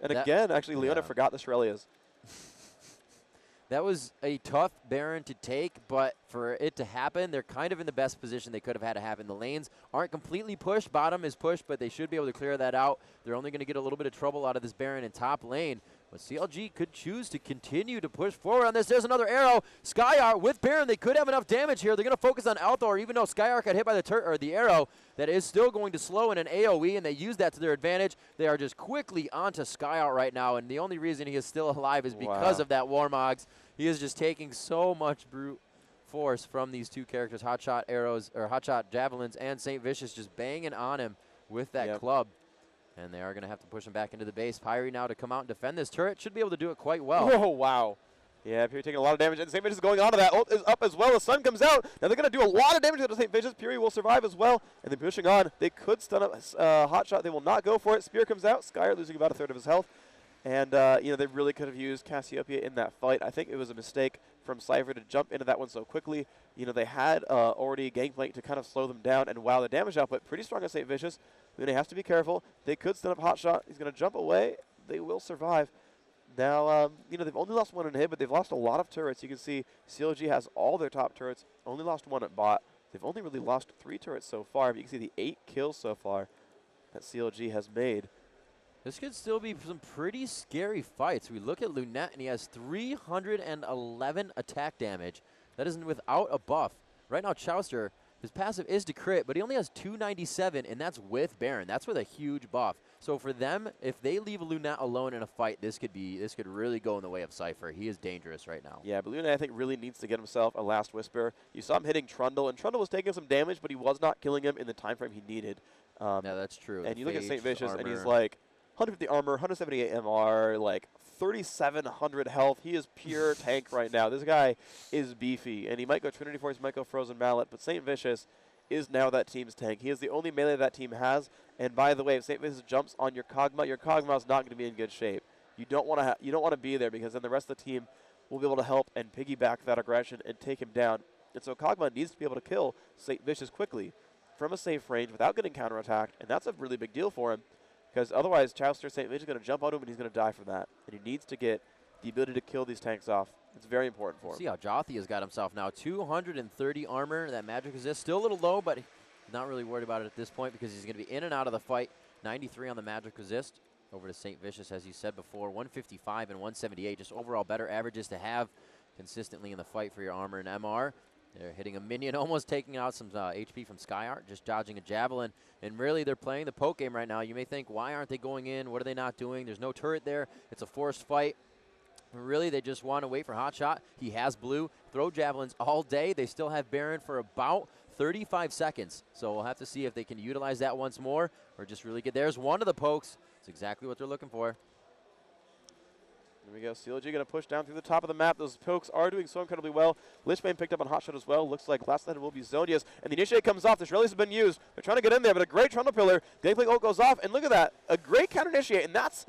And again, actually, Leona forgot the Shirelias. That was a tough Baron to take, but for it to happen, they're kind of in the best position they could have had to happen. The lanes aren't completely pushed. Bottom is pushed, but they should be able to clear that out. They're only going to get a little bit of trouble out of this Baron in top lane. But CLG could choose to continue to push forward on this. There's another arrow. Skyart with Baron, they could have enough damage here. They're going to focus on Althor, even though Skyart got hit by the arrow. That is still going to slow in an AoE, and they use that to their advantage. They are just quickly onto Skyart right now, and the only reason he is still alive is because of that Warmogs. He is just taking so much brute force from these two characters, Hotshot arrows or Hotshot javelins, and St. Vicious just banging on him with that club. And they are going to have to push him back into the base. Pyre now to come out and defend this turret. Should be able to do it quite well. Oh, wow. Yeah, Piri taking a lot of damage. And St. Vicious is going on to that. Ult is up as well. The sun comes out. Now they're going to do a lot of damage to St. Vicious. Piri will survive as well. And then pushing on. They could stun up Hotshot. They will not go for it. Spear comes out. Skyart losing about 1/3 of his health. And, you know, they really could have used Cassiopeia in that fight. I think it was a mistake from Cypher to jump into that one so quickly. You know, they had already Gangplank to kind of slow them down. And wow, the damage output pretty strong on St. Vicious. Lune has to be careful. They could stun up Hotshot. He's going to jump away. They will survive. Now, you know, they've only lost 1 in hit, but they've lost a lot of turrets. You can see CLG has all their top turrets. Only lost 1 at bot. They've only really lost 3 turrets so far. But you can see the 8 kills so far that CLG has made. This could still be some pretty scary fights. We look at Lunette, and he has 311 attack damage. That isn't without a buff. Right now, Chouster, his passive is to crit, but he only has 297, and that's with Baron. That's with a huge buff. So for them, if they leave Lunette alone in a fight, this could really go in the way of Cypher. He is dangerous right now. Yeah, but Lunette, I think, really needs to get himself a Last Whisper. You saw him hitting Trundle, and Trundle was taking some damage, but he was not killing him in the time frame he needed. Yeah, that's true. And you look at St. Vicious, and he's like 150 armor, 178 MR, like 3,700 health. He is pure tank right now. This guy is beefy, and he might go Trinity Force, might go Frozen Mallet, but St. Vicious is now that team's tank. He is the only melee that team has. And by the way, if St. Vicious jumps on your Kog'Maw is not going to be in good shape. You don't want to be there, because then the rest of the team will be able to help and piggyback that aggression and take him down. And so Kog'Maw needs to be able to kill St. Vicious quickly from a safe range without getting counterattacked, and that's a really big deal for him. Because otherwise, Chouster St. Vicious is going to jump on him, and he's going to die from that. And he needs to get the ability to kill these tanks off. It's very important for him. See how Jothi has got himself now. 230 armor. That magic resist still a little low, but not really worried about it at this point because he's going to be in and out of the fight. 93 on the magic resist. over to St. Vicious, as you said before, 155 and 178. Just overall better averages to have consistently in the fight for your Armor and MR. They're hitting a minion, almost taking out some HP from SkyArt, just dodging a Javelin. And really, they're playing the poke game right now. You may think, why aren't they going in? What are they not doing? There's no turret there. It's a forced fight. Really, they just want to wait for Hotshot. He has blue. Throw Javelins all day. They still have Baron for about 35 seconds. So we'll have to see if they can utilize that once more or just really get. There's one of the pokes. It's exactly what they're looking for. There we go. CLG going to push down through the top of the map. Those pokes are doing so incredibly well. Lichbane picked up on Hotshot as well. Looks like last night will be Zonia's. And the initiate comes off. The Shirley's have been used. They're trying to get in there, but a great Trundle Pillar. Gangplank ult goes off, and look at that. A great counter initiate, and that's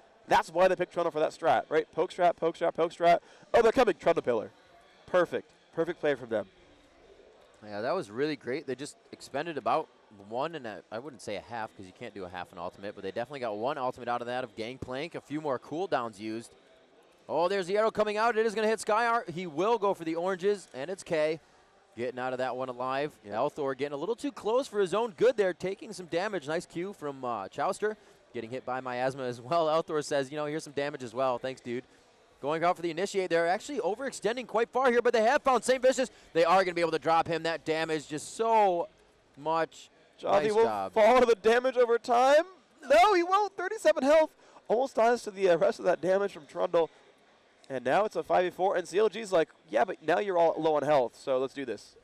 why they picked Trundle for that strat, right? Poke strat, poke strat, poke strat. Oh, they're coming. Trundle Pillar. Perfect. Perfect play from them. Yeah, that was really great. They just expended about one and I wouldn't say a half because you can't do a half an ultimate, but they definitely got one ultimate out of that of Gangplank. A few more cooldowns used. Oh, there's the arrow coming out. It is going to hit SkyArt. He will go for the oranges, and it's K getting out of that one alive. Yeah. Elthor getting a little too close for his own good there, taking some damage. Nice Q from Chowster, getting hit by Miasma as well. Elthor says, here's some damage as well. Thanks, dude. Going out for the initiate. They're actually overextending quite far here, but they have found St. Vicious. They are going to be able to drop him. That damage just so much. Jothy nice will job. fall to the damage over time. No, he won't. 37 health. Almost dies to the rest of that damage from Trundle. And now it's a 5v4, and CLG's like, yeah, but now you're all low on health, so let's do this.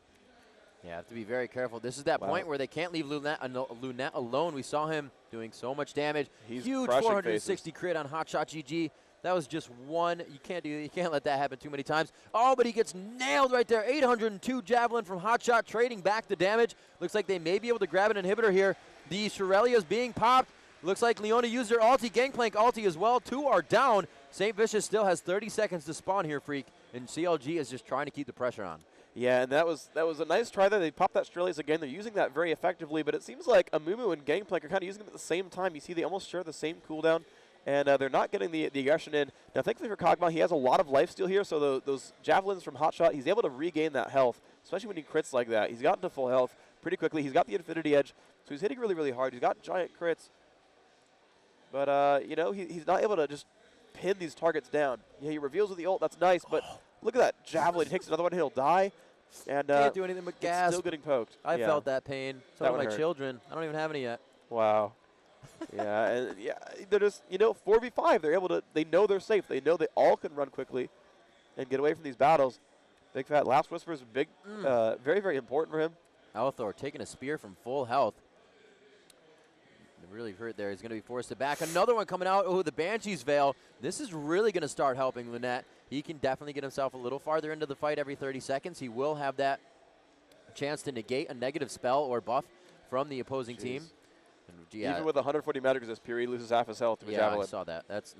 Yeah, have to be very careful. This is that point where they can't leave Lunette alone. We saw him doing so much damage. He's huge 460 crit on Hotshot GG. That was just one. You can't let that happen too many times. Oh, but he gets nailed right there. 802 Javelin from Hotshot, trading back the damage. Looks like they may be able to grab an inhibitor here. The Shirelia's being popped. Looks like Leona used their ulti. Gangplank ulti as well. 2 are down. St. Vicious still has 30 seconds to spawn here, Freak, and CLG is just trying to keep the pressure on. Yeah, and that was a nice try there. They popped that Strelius again. They're using that very effectively, but it seems like Amumu and Gangplank are kind of using them at the same time. You see they almost share the same cooldown, and they're not getting the aggression in. Now, thankfully for Kog'Maw, he has a lot of lifesteal here, so those Javelins from Hotshot, he's able to regain that health, especially when he crits like that. He's gotten to full health pretty quickly. He's got the Infinity Edge, so he's hitting really, really hard. He's got giant crits, but, he's not able to just pin these targets down. Yeah, he reveals with the ult. That's nice, but look at that Javelin. He takes another one, he'll die. And can't do anything but gas. Still getting poked. I felt that pain. So did my hurt. children. I don't even have any yet. Wow. Yeah, and they're just 4v5. They're able to. They know they're safe. They know they all can run quickly and get away from these battles. Big Fat Last Whisper is big, very, very important for him. Althor taking a spear from full health. Really hurt there. He's going to be forced to back. Another one coming out. Oh, the Banshee's Veil. This is really going to start helping Lunette. He can definitely get himself a little farther into the fight every 30 seconds. He will have that chance to negate a negative spell or buff from the opposing team. And, even with 140 magic resist, Piri loses half his health to a Javelin. I saw that. That's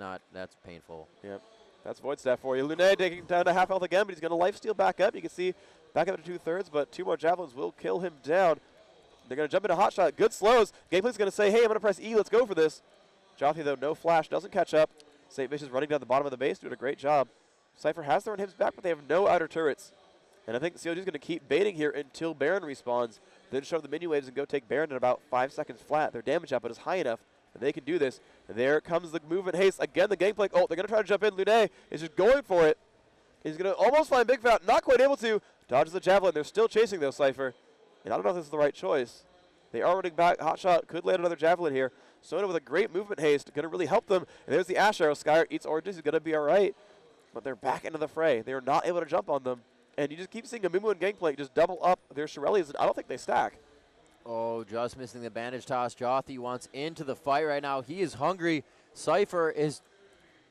painful. Yep. That's Void Staff for you. Lunette taking him down to half health again, but he's going to lifesteal back up. You can see back up to 2/3, but 2 more Javelins will kill him down. They're going to jump into Hotshot. Good slows. Gameplank's going to say, hey, I'm going to press E. Let's go for this. Jothy, though, no flash. Doesn't catch up. St. Vicious running down the bottom of the base, doing a great job. Cypher has their inhibs back, but they have no outer turrets. And I think CLG is going to keep baiting here until Baron respawns. Then shove the minion waves and go take Baron in about 5 seconds flat. Their damage output is high enough that they can do this. And there comes the movement haste. Again, the Gangplank ult. They're going to try to jump in. Lunette is just going for it. He's going to almost find Big Fat. Not quite able to. Dodges the Javelin. They're still chasing, though, Cypher. And I don't know if this is the right choice. They are running back. Hotshot could land another Javelin here. Sona with a great movement haste. Going to really help them. And there's the Ash Arrow. SkyArt eats oranges. He's going to be all right. But they're back into the fray. They are not able to jump on them. And you just keep seeing Amumu and Gangplank just double up their Shirelias. I don't think they stack. Oh, just missing the bandage toss. Jothy wants into the fight right now. He is hungry. Cypher is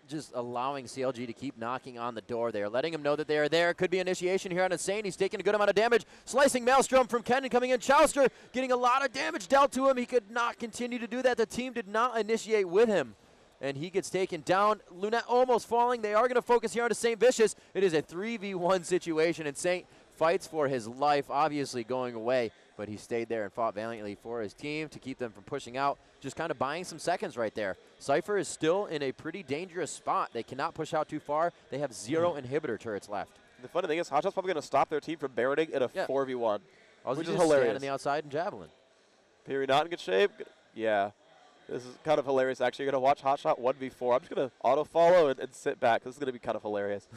just allowing CLG to keep knocking on the door there, letting him know that they are there. Could be initiation here on Insane. He's taking a good amount of damage. Slicing Maelstrom from Kennen coming in. Chowster getting a lot of damage dealt to him. He could not continue to do that. The team did not initiate with him. And he gets taken down. Lunette almost falling. They are going to focus here on St. Vicious. It is a 3v1 situation, and Saint fights for his life, obviously going away. But he stayed there and fought valiantly for his team to keep them from pushing out. Just kind of buying some seconds right there. Cypher is still in a pretty dangerous spot. They cannot push out too far. They have 0 inhibitor turrets left. The funny thing is, Hotshot's probably going to stop their team from Baroning in a 4v1, which is hilarious. Stand on the outside and Javelin. Piri not in good shape. Yeah. This is kind of hilarious, actually. You're going to watch Hotshot 1v4. I'm just going to auto-follow and sit back. This is going to be kind of hilarious.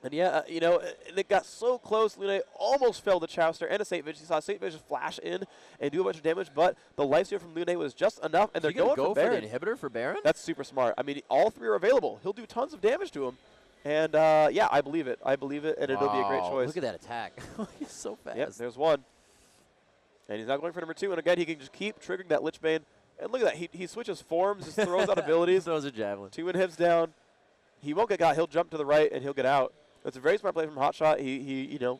And yeah, you know, and it got so close. Lune almost fell to Chowster and a St. Vision. You saw St. Vision flash in and do a bunch of damage, but the lifesteal from Lune was just enough, and they're going go for Baron. the inhibitor for Baron? That's super smart. I mean, all three are available. He'll do tons of damage to him. And, yeah, I believe it. I believe it, and it'll be a great choice. Look at that attack. He's so fast. Yep, there's one. And he's now going for number 2, and again, he can just keep triggering that Lich Bane. And look at that. He switches forms, just throws out abilities. Throws a javelin. 2 inhibs down. He won't get got. He'll jump to the right, and he'll get out. That's a very smart play from Hotshot. He you know,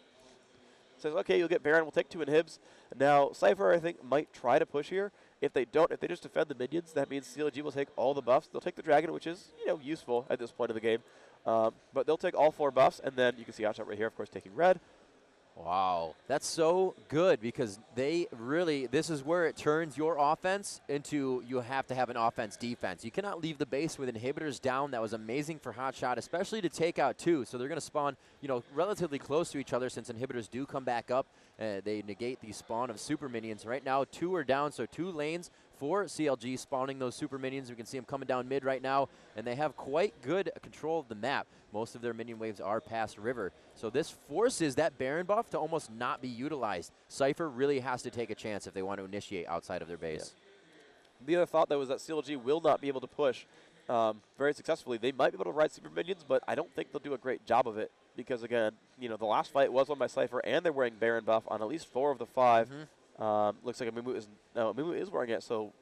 says, okay, you'll get Baron. We'll take 2 inhibs. Now, Cypher, I think, might try to push here. If they don't, if they just defend the minions, that means CLG will take all the buffs. They'll take the Dragon, which is, you know, useful at this point of the game. But they'll take all 4 buffs, and then you can see Hotshot right here, of course, taking red. Wow. That's so good because they really, this is where it turns your offense into you have to have an offense-defense. You cannot leave the base with inhibitors down. That was amazing for Hotshot, especially to take out 2. So they're going to spawn, you know, relatively close to each other since inhibitors do come back up. They negate the spawn of super minions. Right now, 2 are down, so 2 lanes for CLG spawning those super minions. We can see them coming down mid right now, and they have quite good control of the map. Most of their minion waves are past river. So this forces that Baron buff to almost not be utilized. Cypher really has to take a chance if they want to initiate outside of their base. Yeah. The other thought, though, is that CLG will not be able to push very successfully. They might be able to ride super minions, but I don't think they'll do a great job of it because, again, you know, the last fight was won by Cypher, and they're wearing Baron buff on at least 4 of the 5. Looks like Amumu is wearing it, so...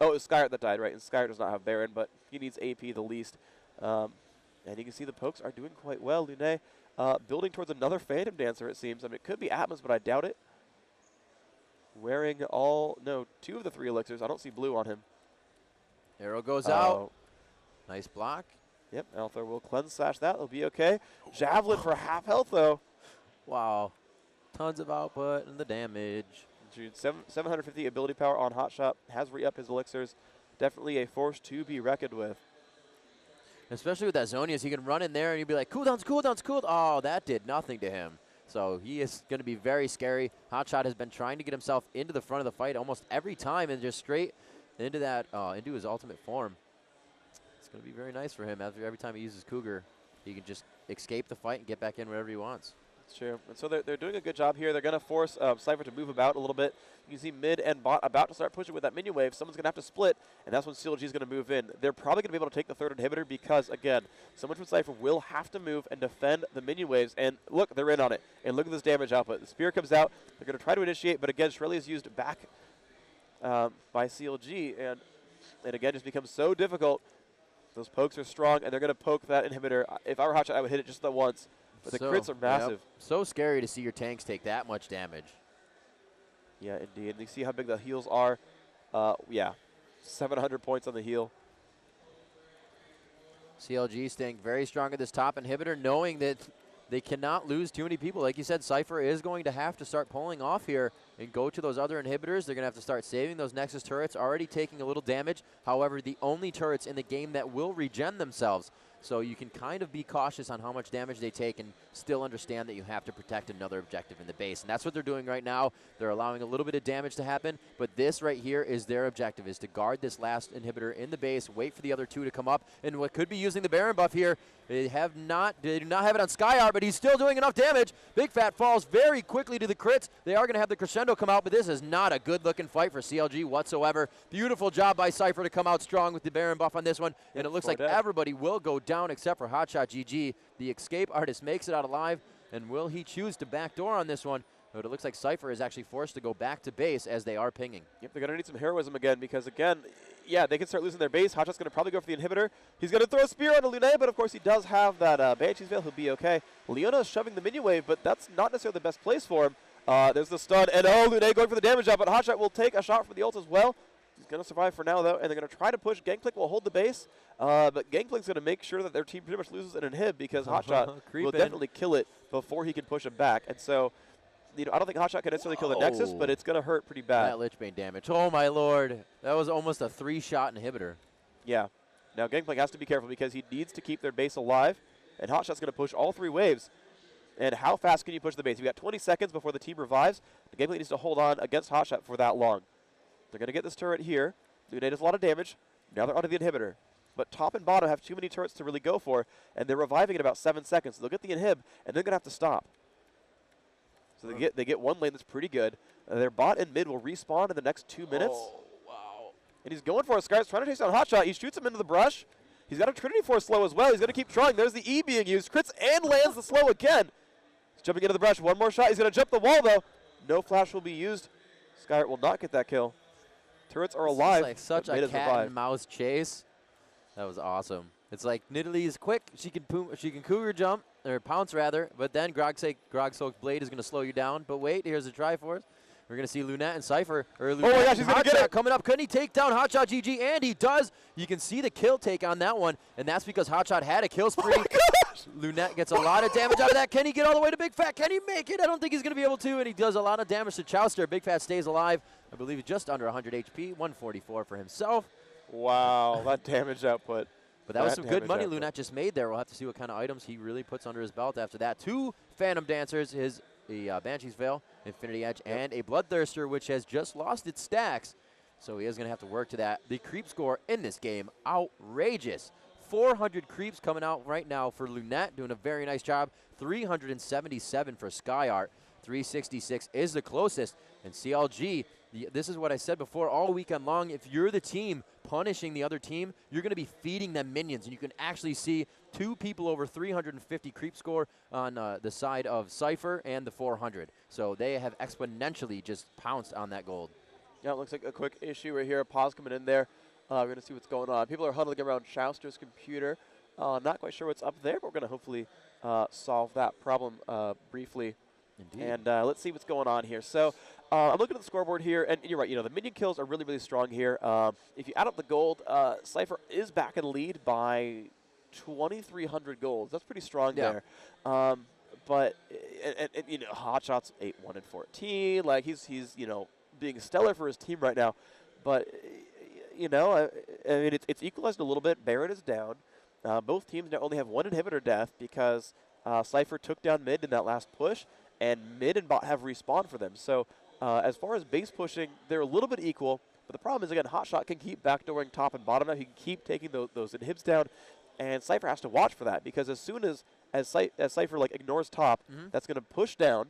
Oh, it was Skyart that died, right? And Skyart does not have Baron, but he needs AP the least. And you can see the pokes are doing quite well. Lune building towards another Phantom Dancer, it seems. I mean, it could be Atmos, but I doubt it. Wearing 2 of the 3 elixirs. I don't see blue on him. Arrow goes out. Nice block. Yep, Althor will cleanse slash that. It'll be okay. Javelin for half health, though. Wow. Tons of output and the damage. 750 ability power on Hotshot. Has re-upped his elixirs. Definitely a force to be reckoned with. Especially with that Zonius, he can run in there and you'd be like, cooldowns, cooldowns, cooldowns. Oh, that did nothing to him. So he is going to be very scary. Hotshot has been trying to get himself into the front of the fight almost every time and just straight into that, into his ultimate form. It's going to be very nice for him. Every time he uses Cougar, he can just escape the fight and get back in wherever he wants. That's true. And so they're doing a good job here. They're going to force Cypher to move about a little bit. You can see mid and bot about to start pushing with that minion wave. Someone's going to have to split, and that's when CLG is going to move in. They're probably going to be able to take the 3rd inhibitor because, again, someone from Cypher will have to move and defend the minion waves. And look, they're in on it. And look at this damage output. The spear comes out. They're going to try to initiate, but again, Shirley is used back by CLG. And again, just becomes so difficult. Those pokes are strong, and they're going to poke that inhibitor. If I were Hotshot, I would hit it just that once. But the crits are massive. Yep. So scary to see your tanks take that much damage. Yeah, indeed. And you see how big the heals are. Yeah, 700 points on the heal. CLG staying very strong at this top inhibitor, knowing that they cannot lose too many people. Like you said, Cypher is going to have to start pulling off here and go to those other inhibitors. They're going to have to start saving those Nexus turrets, already taking a little damage. However, the only turrets in the game that will regen themselves. So you can kind of be cautious on how much damage they take and still understand that you have to protect another objective in the base. And that's what they're doing right now. They're allowing a little bit of damage to happen, but this right here is their objective, is to guard this last inhibitor in the base, wait for the other 2 to come up, and what could be using the Baron buff here. They do not have it on Skyart, but he's still doing enough damage. Big Fat falls very quickly to the crits. They are going to have the crescendo come out, but this is not a good-looking fight for CLG whatsoever. Beautiful job by Cypher to come out strong with the Baron buff on this one, and it looks like everybody will go down except for Hotshot GG. The escape artist makes it out alive, and will he choose to backdoor on this one? But it looks like Cypher is actually forced to go back to base as they are pinging. Yep, they're going to need some heroism again because, again, yeah, they can start losing their base. Hotshot's going to probably go for the inhibitor. He's going to throw a spear on Lune, but of course he does have that Banshee's Veil. He'll be okay. Leona is shoving the minion wave, but that's not necessarily the best place for him. There's the stun, and Lune going for the damage up, but Hotshot will take a shot from the ult as well. He's going to survive for now, though, and they're going to try to push. Gangplank will hold the base, but Gangplank's going to make sure that their team pretty much loses an inhib because Hotshot will definitely kill it before he can push him back. And so, you know, I don't think Hotshot can necessarily kill the Nexus, but it's going to hurt pretty bad. That Lich Bane damage. Oh, my lord. That was almost a 3-shot inhibitor. Yeah. Now, Gangplank has to be careful because he needs to keep their base alive, and Hotshot's going to push all 3 waves. And how fast can you push the base? You've got 20 seconds before the team revives. The Gangplank needs to hold on against Hotshot for that long. They're going to get this turret here. Lunay does a lot of damage. Now they're onto the inhibitor. But top and bottom have too many turrets to really go for, and they're reviving in about 7 seconds. So they'll get the inhib, and they're going to have to stop. So they get one lane that's pretty good. Their bot and mid will respawn in the next 2 minutes. Oh, wow. And he's going for it. Sky's trying to chase down Hotshot. He shoots him into the brush. He's got a Trinity Force slow as well. He's going to keep trying. There's the E being used. Crits and lands the slow again. He's jumping into the brush. One more shot. He's going to jump the wall, though. No flash will be used. Skyheart will not get that kill. Turrets are alive. It's like such a cat and mouse chase. That was awesome. It's like Nidalee is quick. She can cougar jump, or pounce rather, but then Grog-Soaked Blade is going to slow you down. But wait, here's a Triforce. We're going to see Lunat and Cypher. Oh my gosh, he's going to get it. Coming up. Can he take down Hotshot GG? And he does. You can see the kill take on that one, and that's because Hotshot had a kill spree. Oh my gosh. Lunat gets a lot of damage out of that. Can he get all the way to Big Fat? Can he make it? I don't think he's going to be able to, and he does a lot of damage to Chowster. Big Fat stays alive. I believe just under 100 HP, 144 for himself. Wow, that damage output. But that was some good money Lunat just made there. We'll have to see what kind of items he really puts under his belt after that. 2 Phantom Dancers, the Banshee's Veil, Infinity Edge, and a Bloodthirster, which has just lost its stacks. So he is going to have to work to that. The creep score in this game, outrageous. 400 creeps coming out right now for Lunat, doing a very nice job. 377 for Skyheart. 366 is the closest. And CLG, this is what I said before all weekend long. If you're the team punishing the other team, you're going to be feeding them minions. And you can actually see 2 people over 350 creep score on the side of Cypher and the 400. So they have exponentially just pounced on that gold. Yeah, it looks like a quick issue right here. Pause coming in there. We're going to see what's going on. People are huddling around Chowster's computer. Not quite sure what's up there, but we're going to hopefully solve that problem briefly. Indeed. And let's see what's going on here. So I'm looking at the scoreboard here, and you're right. You know, the minion kills are really, really strong here. If you add up the gold, Cypher is back in the lead by 2,300 golds. That's pretty strong there. But you know, Hotshot's 8-1 and 14. Like he's you know, being stellar for his team right now. But you know, I mean, it's equalized a little bit. Baron is down. Both teams now only have 1 inhibitor death because Cypher took down mid in that last push, and mid and bot have respawned for them. So as far as base pushing, they're a little bit equal. But the problem is, again, Hotshot can keep backdooring top and bottom now. He can keep taking those inhibs down, and Cypher has to watch for that because as soon as Cypher like ignores top, that's going to push down,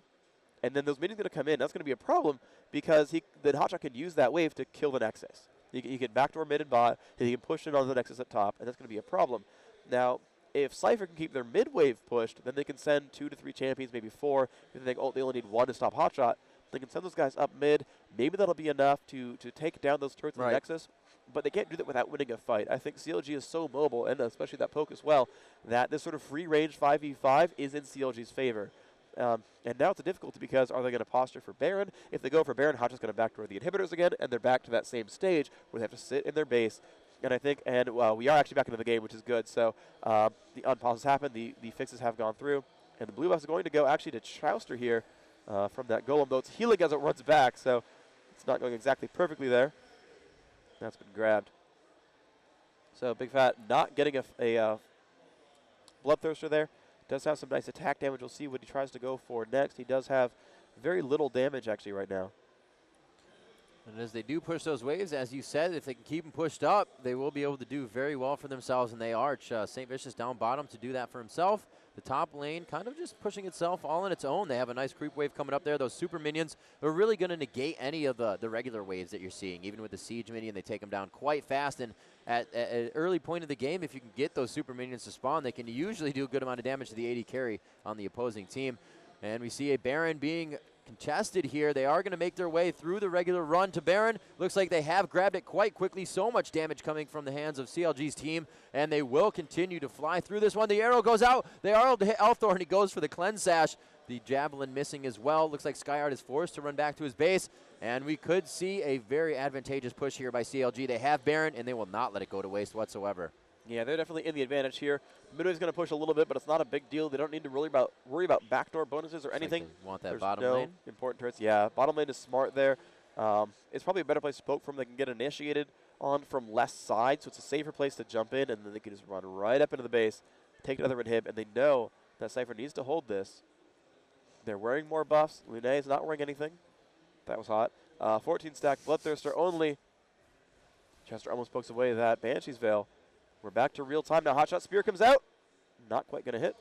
and then those minions going to come in. That's going to be a problem because then Hotshot can use that wave to kill the Nexus. He can backdoor mid and bot, and he can push in on the Nexus at top, and that's going to be a problem. Now, if Cypher can keep their mid wave pushed, then they can send 2 to 3 champions, maybe 4. If they think, oh, they only need 1 to stop Hotshot, they can send those guys up mid. Maybe that'll be enough to take down those turrets in the Nexus, but they can't do that without winning a fight. I think CLG is so mobile, and especially that poke as well, that this sort of free range 5v5 is in CLG's favor. And now it's a difficulty because are they going to posture for Baron? If they go for Baron, Hotshot's going to backdoor the inhibitors again, and they're back to that same stage where they have to sit in their base. And I think, we are actually back into the game, which is good. So the unpause has happened, the fixes have gone through, and the blue buff is going to go actually to Chowster here from that golem, though it's healing as it runs back, so it's not going exactly perfectly there. That's been grabbed. So Big Fat not getting a Bloodthirster there. Does have some nice attack damage. We'll see what he tries to go for next. He does have very little damage actually right now. And as they do push those waves, as you said, if they can keep them pushed up, they will be able to do very well for themselves, and they arch. St. Vicious down bottom to do that for himself. The top lane kind of just pushing itself all on its own. They have a nice creep wave coming up there. Those super minions are really going to negate any of the regular waves that you're seeing. Even with the siege minion, they take them down quite fast. And at an early point of the game, if you can get those super minions to spawn, they can usually do a good amount of damage to the AD carry on the opposing team. And we see a Baron being contested here. They are going to make their way through the regular run to Baron. Looks like they have grabbed it quite quickly. So much damage coming from the hands of CLG's team, and they will continue to fly through this one. The arrow goes out. They are able to hit Elthor, and he goes for the cleanse sash. The javelin missing as well. Looks like Skyheart is forced to run back to his base, and we could see a very advantageous push here by CLG. They have Baron, and they will not let it go to waste whatsoever. Yeah, they're definitely in the advantage here. Midway's going to push a little bit, but it's not a big deal. They don't need to worry about backdoor bonuses or anything. Like want that There's bottom no lane? important turrets. Yeah, bottom lane is smart there. It's probably a better place to poke from. They can get initiated on from left side, so it's a safer place to jump in, and then they can just run right up into the base, take another inhib, and they know that Cypher needs to hold this. They're wearing more buffs. Lunay is not wearing anything. That was hot. 14 stack Bloodthirster only. Chester almost pokes away that Banshee's Veil. We're back to real time now. Hotshot Spear comes out. Not quite going to hit.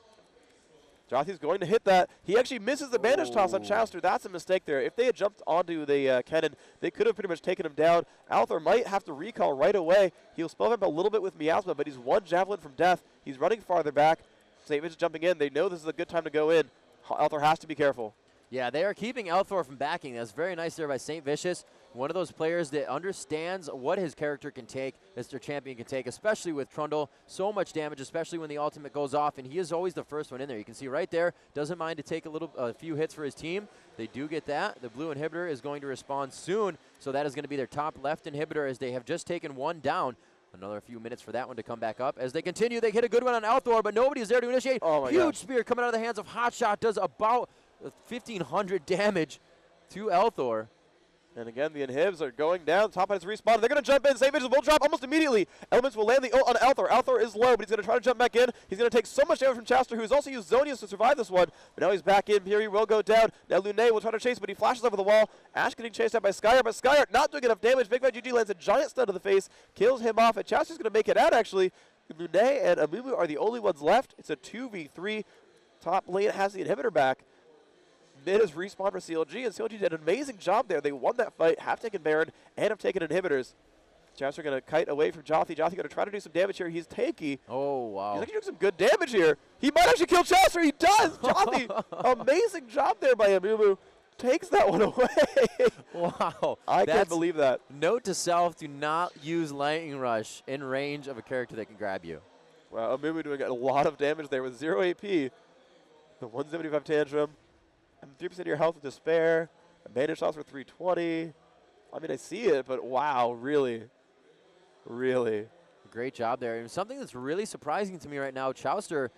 Jothy's going to hit that. He actually misses the bandage toss on Chester. That's a mistake there. If they had jumped onto the Kennen, they could have pretty much taken him down. Althor might have to recall right away. He'll spell him a little bit with Miasma, but he's one javelin from death. He's running farther back. St. Vincent jumping in. They know this is a good time to go in. Althor has to be careful. Yeah, they are keeping Althor from backing. That's very nice there by St. Vicious. One of those players that understands what his character can take, as their champion can take, especially with Trundle. So much damage, especially when the ultimate goes off, and he is always the first one in there. You can see right there, doesn't mind to take a few hits for his team. They do get that. The blue inhibitor is going to respond soon, so that is going to be their top left inhibitor as they have just taken one down. Another few minutes for that one to come back up. As they continue, they hit a good one on Althor, but nobody is there to initiate. Huge spear coming out of the hands of Hotshot, does about 1,500 damage to Althor. And again, the inhibs are going down. Top has respawned. They're going to jump in. St. Vincent will drop almost immediately. Elements will land the ult on Althor. Althor is low, but he's going to try to jump back in. He's going to take so much damage from Chester, who's also used Zonius to survive this one. But now he's back in. Here he will go down. Now Lune will try to chase, but he flashes over the wall. Ash getting chased out by Skyart, but Skyart not doing enough damage. Big Bad GG lands a giant stun to the face, kills him off, and Chester's going to make it out, actually. Lune and Amumu are the only ones left. It's a 2v3. Top lane has the inhibitor back. Mid is respawn for CLG, and CLG did an amazing job there. They won that fight, have taken Baron, and have taken inhibitors. Chester going to kite away from Jothy. Jothy going to try to do some damage here. He's tanky. Oh, wow. He's actually doing some good damage here. He might actually kill Chester. He does. Jothy, amazing job there by Amumu. Takes that one away. Wow. I can't believe that. Note to self, do not use Lightning Rush in range of a character that can grab you. Wow, Amumu doing a lot of damage there with 0 AP. The 175 Tantrum. 3% of your health with Despair. A bandage toss for 320. I mean, I see it, but wow, really? Really? Great job there. And something that's really surprising to me right now, Chauster,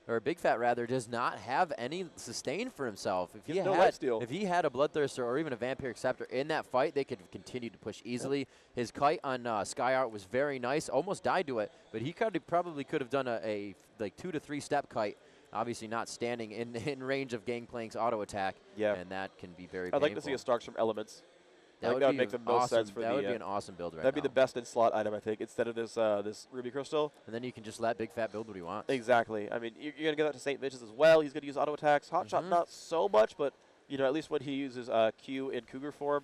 or Big Fat rather, does not have any sustain for himself. If he had a Bloodthirster or even a Vampire Acceptor in that fight, they could have continued to push easily. Yep. His kite on Skyart was very nice. Almost died to it, but he probably could have done a like 2 to 3 step kite. Obviously not standing in range of Gangplank's auto attack, and that can be very painful. I'd like to see a Starks from Elements. That would make the most sense for that would be an awesome build right now. That'd be the best in slot item, I think, instead of this this Ruby Crystal. And then you can just let Big Fat build what he wants. Exactly. I mean, you're going to give that to St. Vincent as well. He's going to use auto attacks. Hotshot not so much, but you know, at least when he uses Q in Cougar form.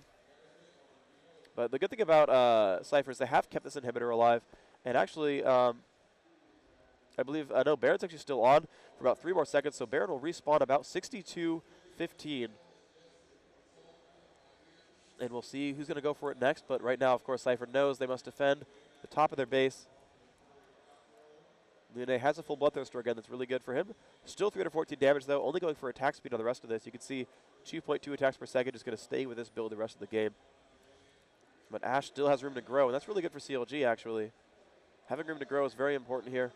But the good thing about Cypher is they have kept this inhibitor alive, and actually. I believe, no, Baron's actually still on for about 3 more seconds, so Baron will respawn about 62-15. And we'll see who's going to go for it next, but right now, of course, Cypher knows they must defend the top of their base. Lune has a full Bloodthirster again, that's really good for him. Still 314 damage, though, only going for attack speed on the rest of this. You can see 2.2 attacks per second is going to stay with this build the rest of the game. But Ash still has room to grow, and that's really good for CLG, actually. Having room to grow is very important here.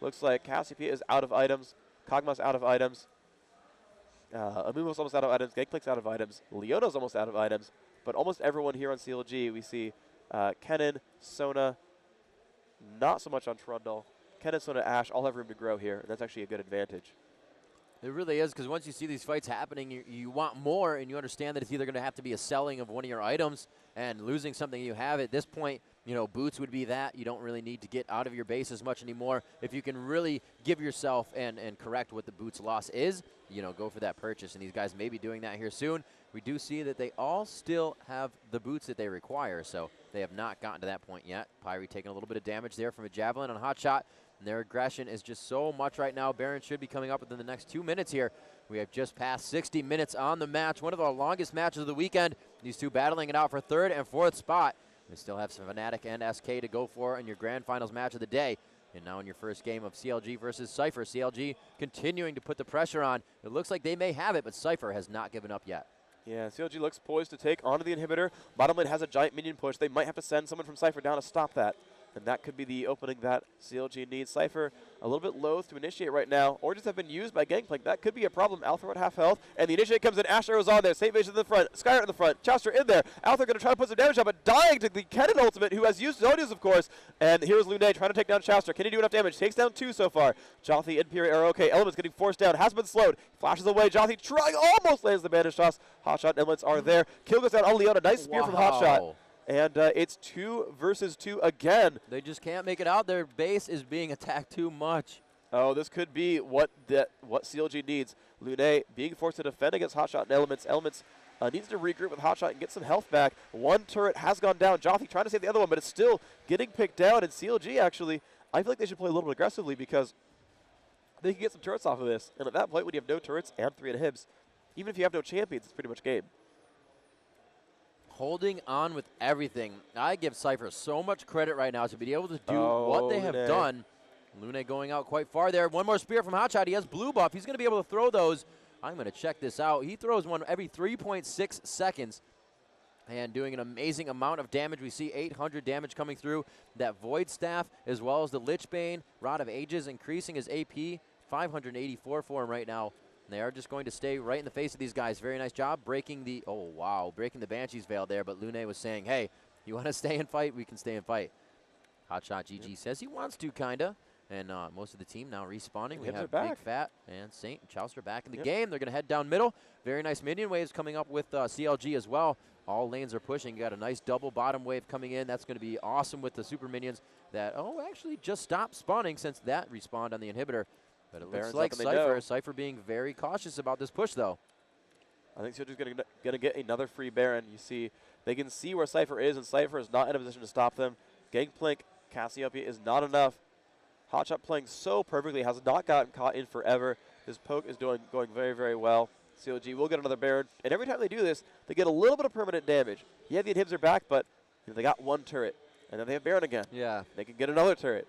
Looks like Cassiopeia is out of items. Kog'Maw's out of items. Amumu's almost out of items. Gangplank's out of items. Leona's almost out of items. But almost everyone here on CLG, we see Kennen, Sona, not so much on Trundle. Kennen, Sona, Ash all have room to grow here, and that's actually a good advantage. It really is, because once you see these fights happening, you want more, and you understand that it's either going to have to be a selling of one of your items and losing something you have. At this point, you know, boots would be that. You don't really need to get out of your base as much anymore. If you can really give yourself and correct what the boots loss is, you know, go for that purchase. And these guys may be doing that here soon. We do see that they all still have the boots that they require, so they have not gotten to that point yet. Pyre taking a little bit of damage there from a Javelin on Hotshot. And their aggression is just so much right now. Baron should be coming up within the next 2 minutes here. We have just passed 60 minutes on the match. One of our longest matches of the weekend. These two battling it out for 3rd and 4th spot. We still have some Fnatic and SK to go for in your grand finals match of the day. And now in your first game of CLG versus Cypher. CLG continuing to put the pressure on. It looks like they may have it, but Cypher has not given up yet. Yeah, CLG looks poised to take onto the inhibitor. Bottom lane has a giant minion push. They might have to send someone from Cypher down to stop that. And that could be the opening that CLG needs. Cypher a little bit loath to initiate right now. Oranges have been used by Gangplank. That could be a problem. Alpha at half health. And the initiate comes in. Ash Arrow's on there. Saint Vision in the front. Skyart in the front. Chowster in there. Alpha going to try to put some damage on, but dying to the Kennen ultimate, who has used Zonius, of course. And here's Lune trying to take down Chowster. Can he do enough damage? Takes down 2 so far. Jothi, Imperial are okay. Elements getting forced down. Has been slowed. Flashes away. Jothi trying, almost lands the bandage toss. Hotshot and Elements are there. Kill goes down on Leona. Nice spear from Hotshot. And it's 2 versus 2 again. They just can't make it out. Their base is being attacked too much. Oh, this could be what CLG needs. Lune being forced to defend against Hotshot and Elements. Elements needs to regroup with Hotshot and get some health back. One turret has gone down. Jothi trying to save the other one, but it's still getting picked down. And CLG, actually, I feel like they should play a little bit aggressively because they can get some turrets off of this. And at that point, when you have no turrets and 3 inhibs, even if you have no champions, it's pretty much game. Holding on with everything. I give Cypher so much credit right now to be able to do what they have done. Lune going out quite far there. One more spear from Hotshot. He has blue buff. He's going to be able to throw those. I'm going to check this out. He throws one every 3.6 seconds and doing an amazing amount of damage. We see 800 damage coming through. That Void Staff as well as the Lich Bane. Rod of Ages increasing his AP. 584 for him right now. They are just going to stay right in the face of these guys. Very nice job breaking the, breaking the Banshee's Veil there. But Lune was saying, hey, you want to stay and fight? We can stay and fight. Hotshot GG says he wants to, kind of. And most of the team now respawning. We have Big Fat and Saint and Chowster back in the game. They're going to head down middle. Very nice minion waves coming up with CLG as well. All lanes are pushing. You got a nice double bottom wave coming in. That's going to be awesome with the super minions that, actually just stopped spawning since that respawned on the inhibitor. But it looks like Cypher being very cautious about this push, though. I think CLG's going to get another free Baron. You see, they can see where Cypher is, and Cypher is not in a position to stop them. Gangplank, Cassiopeia is not enough. Hotshot playing so perfectly, has not gotten caught in forever. His poke is going very, very well. CLG will get another Baron, and every time they do this, they get a little bit of permanent damage. Yeah, the inhibs are back, but they got 1 turret, and then they have Baron again. Yeah. They can get another turret.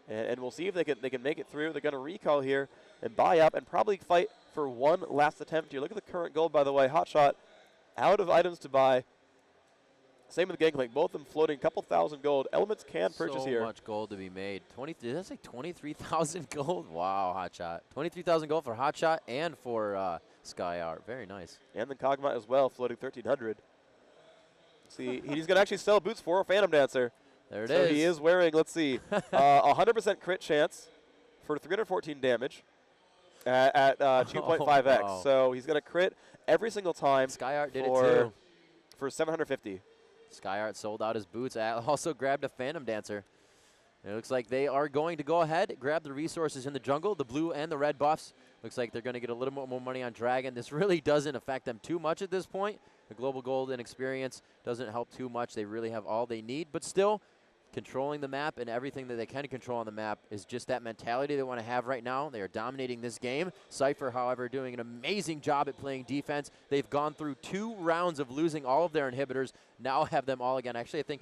And we'll see if they can make it through. They're going to recall here and buy up and probably fight for one last attempt here. Look at the current gold, by the way. Hotshot out of items to buy. Same with Gangplank. Both of them floating a couple thousand gold. Elements can purchase here. So much gold to be made. Did I say 23,000 gold? Wow, Hotshot. 23,000 gold for Hotshot and for Skyart. Very nice. And then Kog'Maw as well, floating 1,300. See, he's going to actually sell boots for a Phantom Dancer. There it so is. He is wearing, let's see, 100% crit chance for 314 damage at 2.5x. Wow. So he's going to crit every single time. Skyart did it too. For 750. Skyart sold out his boots. Also grabbed a Phantom Dancer. It looks like they are going to go ahead, grab the resources in the jungle, the blue and the red buffs. Looks like they're going to get a little more money on Dragon. This really doesn't affect them too much at this point. The global gold and experience doesn't help too much. They really have all they need, but still, controlling the map and everything that they can control on the map is just that mentality they want to have right now. They are dominating this game. Cypher, however, doing an amazing job at playing defense. They've gone through 2 rounds of losing all of their inhibitors, now have them all again. Actually, I think,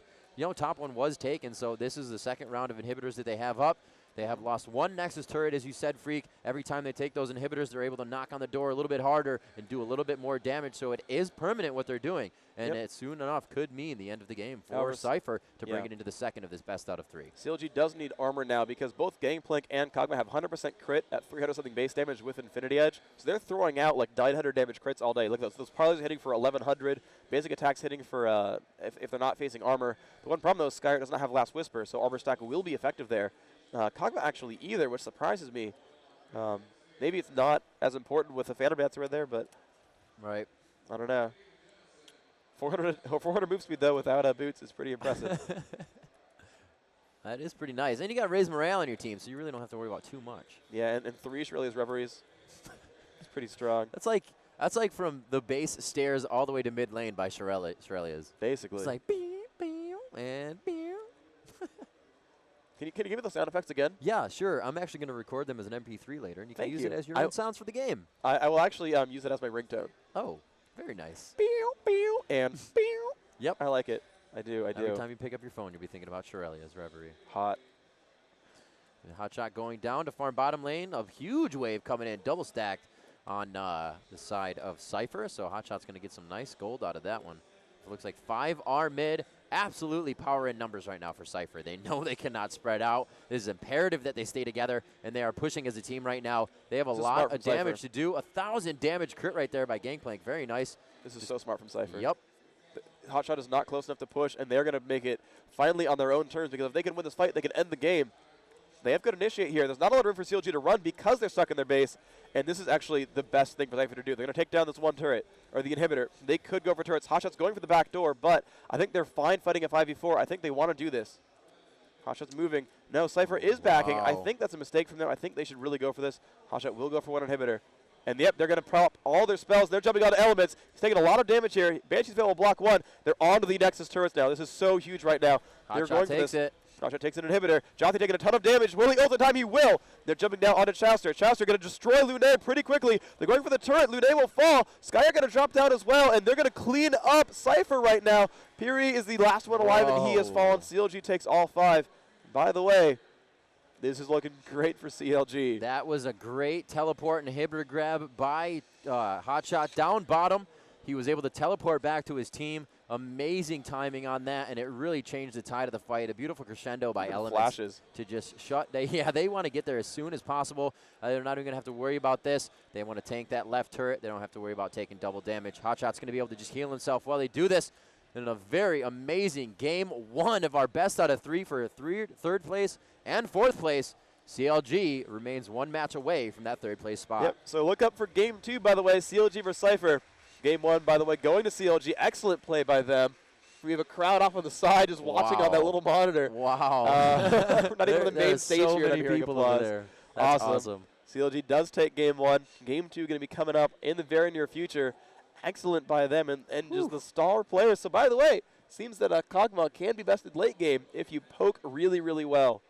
top one was taken, so this is the 2nd round of inhibitors that they have up. They have lost 1 Nexus turret, as you said, Freak. Every time they take those inhibitors, they're able to knock on the door a little bit harder and do a little bit more damage. So it is permanent what they're doing. And it soon enough could mean the end of the game for Cypher to bring it into the 2nd of this best out of 3. CLG does need armor now because both Gangplank and Kog'Maw have 100% crit at 300-something base damage with Infinity Edge. So they're throwing out like 900 damage crits all day. Look at those parlays hitting for 1,100. Basic attacks hitting for if they're not facing armor. The one problem, though, is Skyart does not have Last Whisper, so armor stack will be effective there. Kog'Maw actually either, which surprises me. Maybe it's not as important with the Phantom Dancer in there, but I don't know. 400 move speed, though, without boots is pretty impressive. That is pretty nice. And you got Raise Morale on your team, so you really don't have to worry about too much. Yeah, and Threesh really has Reveries. It's pretty strong. That's like from the base stairs all the way to mid lane by Shurelya's. Basically. It's like, and Can you give me those sound effects again? Yeah, sure. I'm actually going to record them as an MP3 later, and you can use it as your own sounds for the game. I will actually use it as my ringtone. Oh, very nice. And Yep. I like it. I do. Every time you pick up your phone, you'll be thinking about Shurelya's Reverie. Hot. And Hotshot going down to farm bottom lane. A huge wave coming in, double stacked on the side of Cypher. So Hotshot's going to get some nice gold out of that one. It looks like 5 are mid, absolutely power in numbers right now for Cypher. They know they cannot spread out. It is imperative that they stay together, and they are pushing as a team right now. They have a lot of damage to do. 1,000 damage crit right there by Gangplank. Very nice. This is so smart from Cypher. Yep. Hotshot is not close enough to push, and they're going to make it finally on their own terms, because if they can win this fight, they can end the game. They have good initiate here. There's not a lot of room for CLG to run because they're stuck in their base, and this is actually the best thing for Cypher to do. They're going to take down this one turret, or the inhibitor. They could go for turrets. Hotshot's going for the back door, but I think they're fine fighting a 5v4. I think they want to do this. Hotshot's moving. No, Cypher is backing. I think that's a mistake from them. I think they should really go for this. Hotshot will go for one inhibitor. And yep, they're going to prop all their spells. They're jumping onto elements. He's taking a lot of damage here. Banshee's Veil will block one. They're onto the Nexus turrets now. This is so huge right now. They're going takes for this. it. Hotshot takes an inhibitor. Jotham taking a ton of damage. Will he ult the time? He will. They're jumping down onto Chowster. Chowster going to destroy Lune pretty quickly. They're going for the turret. Lune will fall. Skyer going to drop down as well, and they're going to clean up Cypher right now. Piri is the last one alive, and he has fallen. CLG takes all 5. By the way, this is looking great for CLG. That was a great teleport inhibitor grab by Hotshot down bottom. He was able to teleport back to his team. Amazing timing on that, and it really changed the tide of the fight. A beautiful crescendo by Elements Flashes to just shut. They want to get there as soon as possible. They're not even going to have to worry about this. They want to tank that left turret. They don't have to worry about taking double damage. Hotshot's going to be able to just heal himself while they do this. In a very amazing game 1 of our best out of 3 for third place and 4th place. CLG remains 1 match away from that 3rd place spot. Yep, so look up for game 2, by the way, CLG versus Cypher. Game 1, by the way, going to CLG. Excellent play by them. We have a crowd off on the side just watching on that little monitor. Wow. Not even on the main stage so here. Many people over there. That's awesome. CLG does take game 1. Game 2 going to be coming up in the very near future. Excellent by them and just the star players. So, by the way, seems that Kog'Maw can be bested late game if you poke really, really well.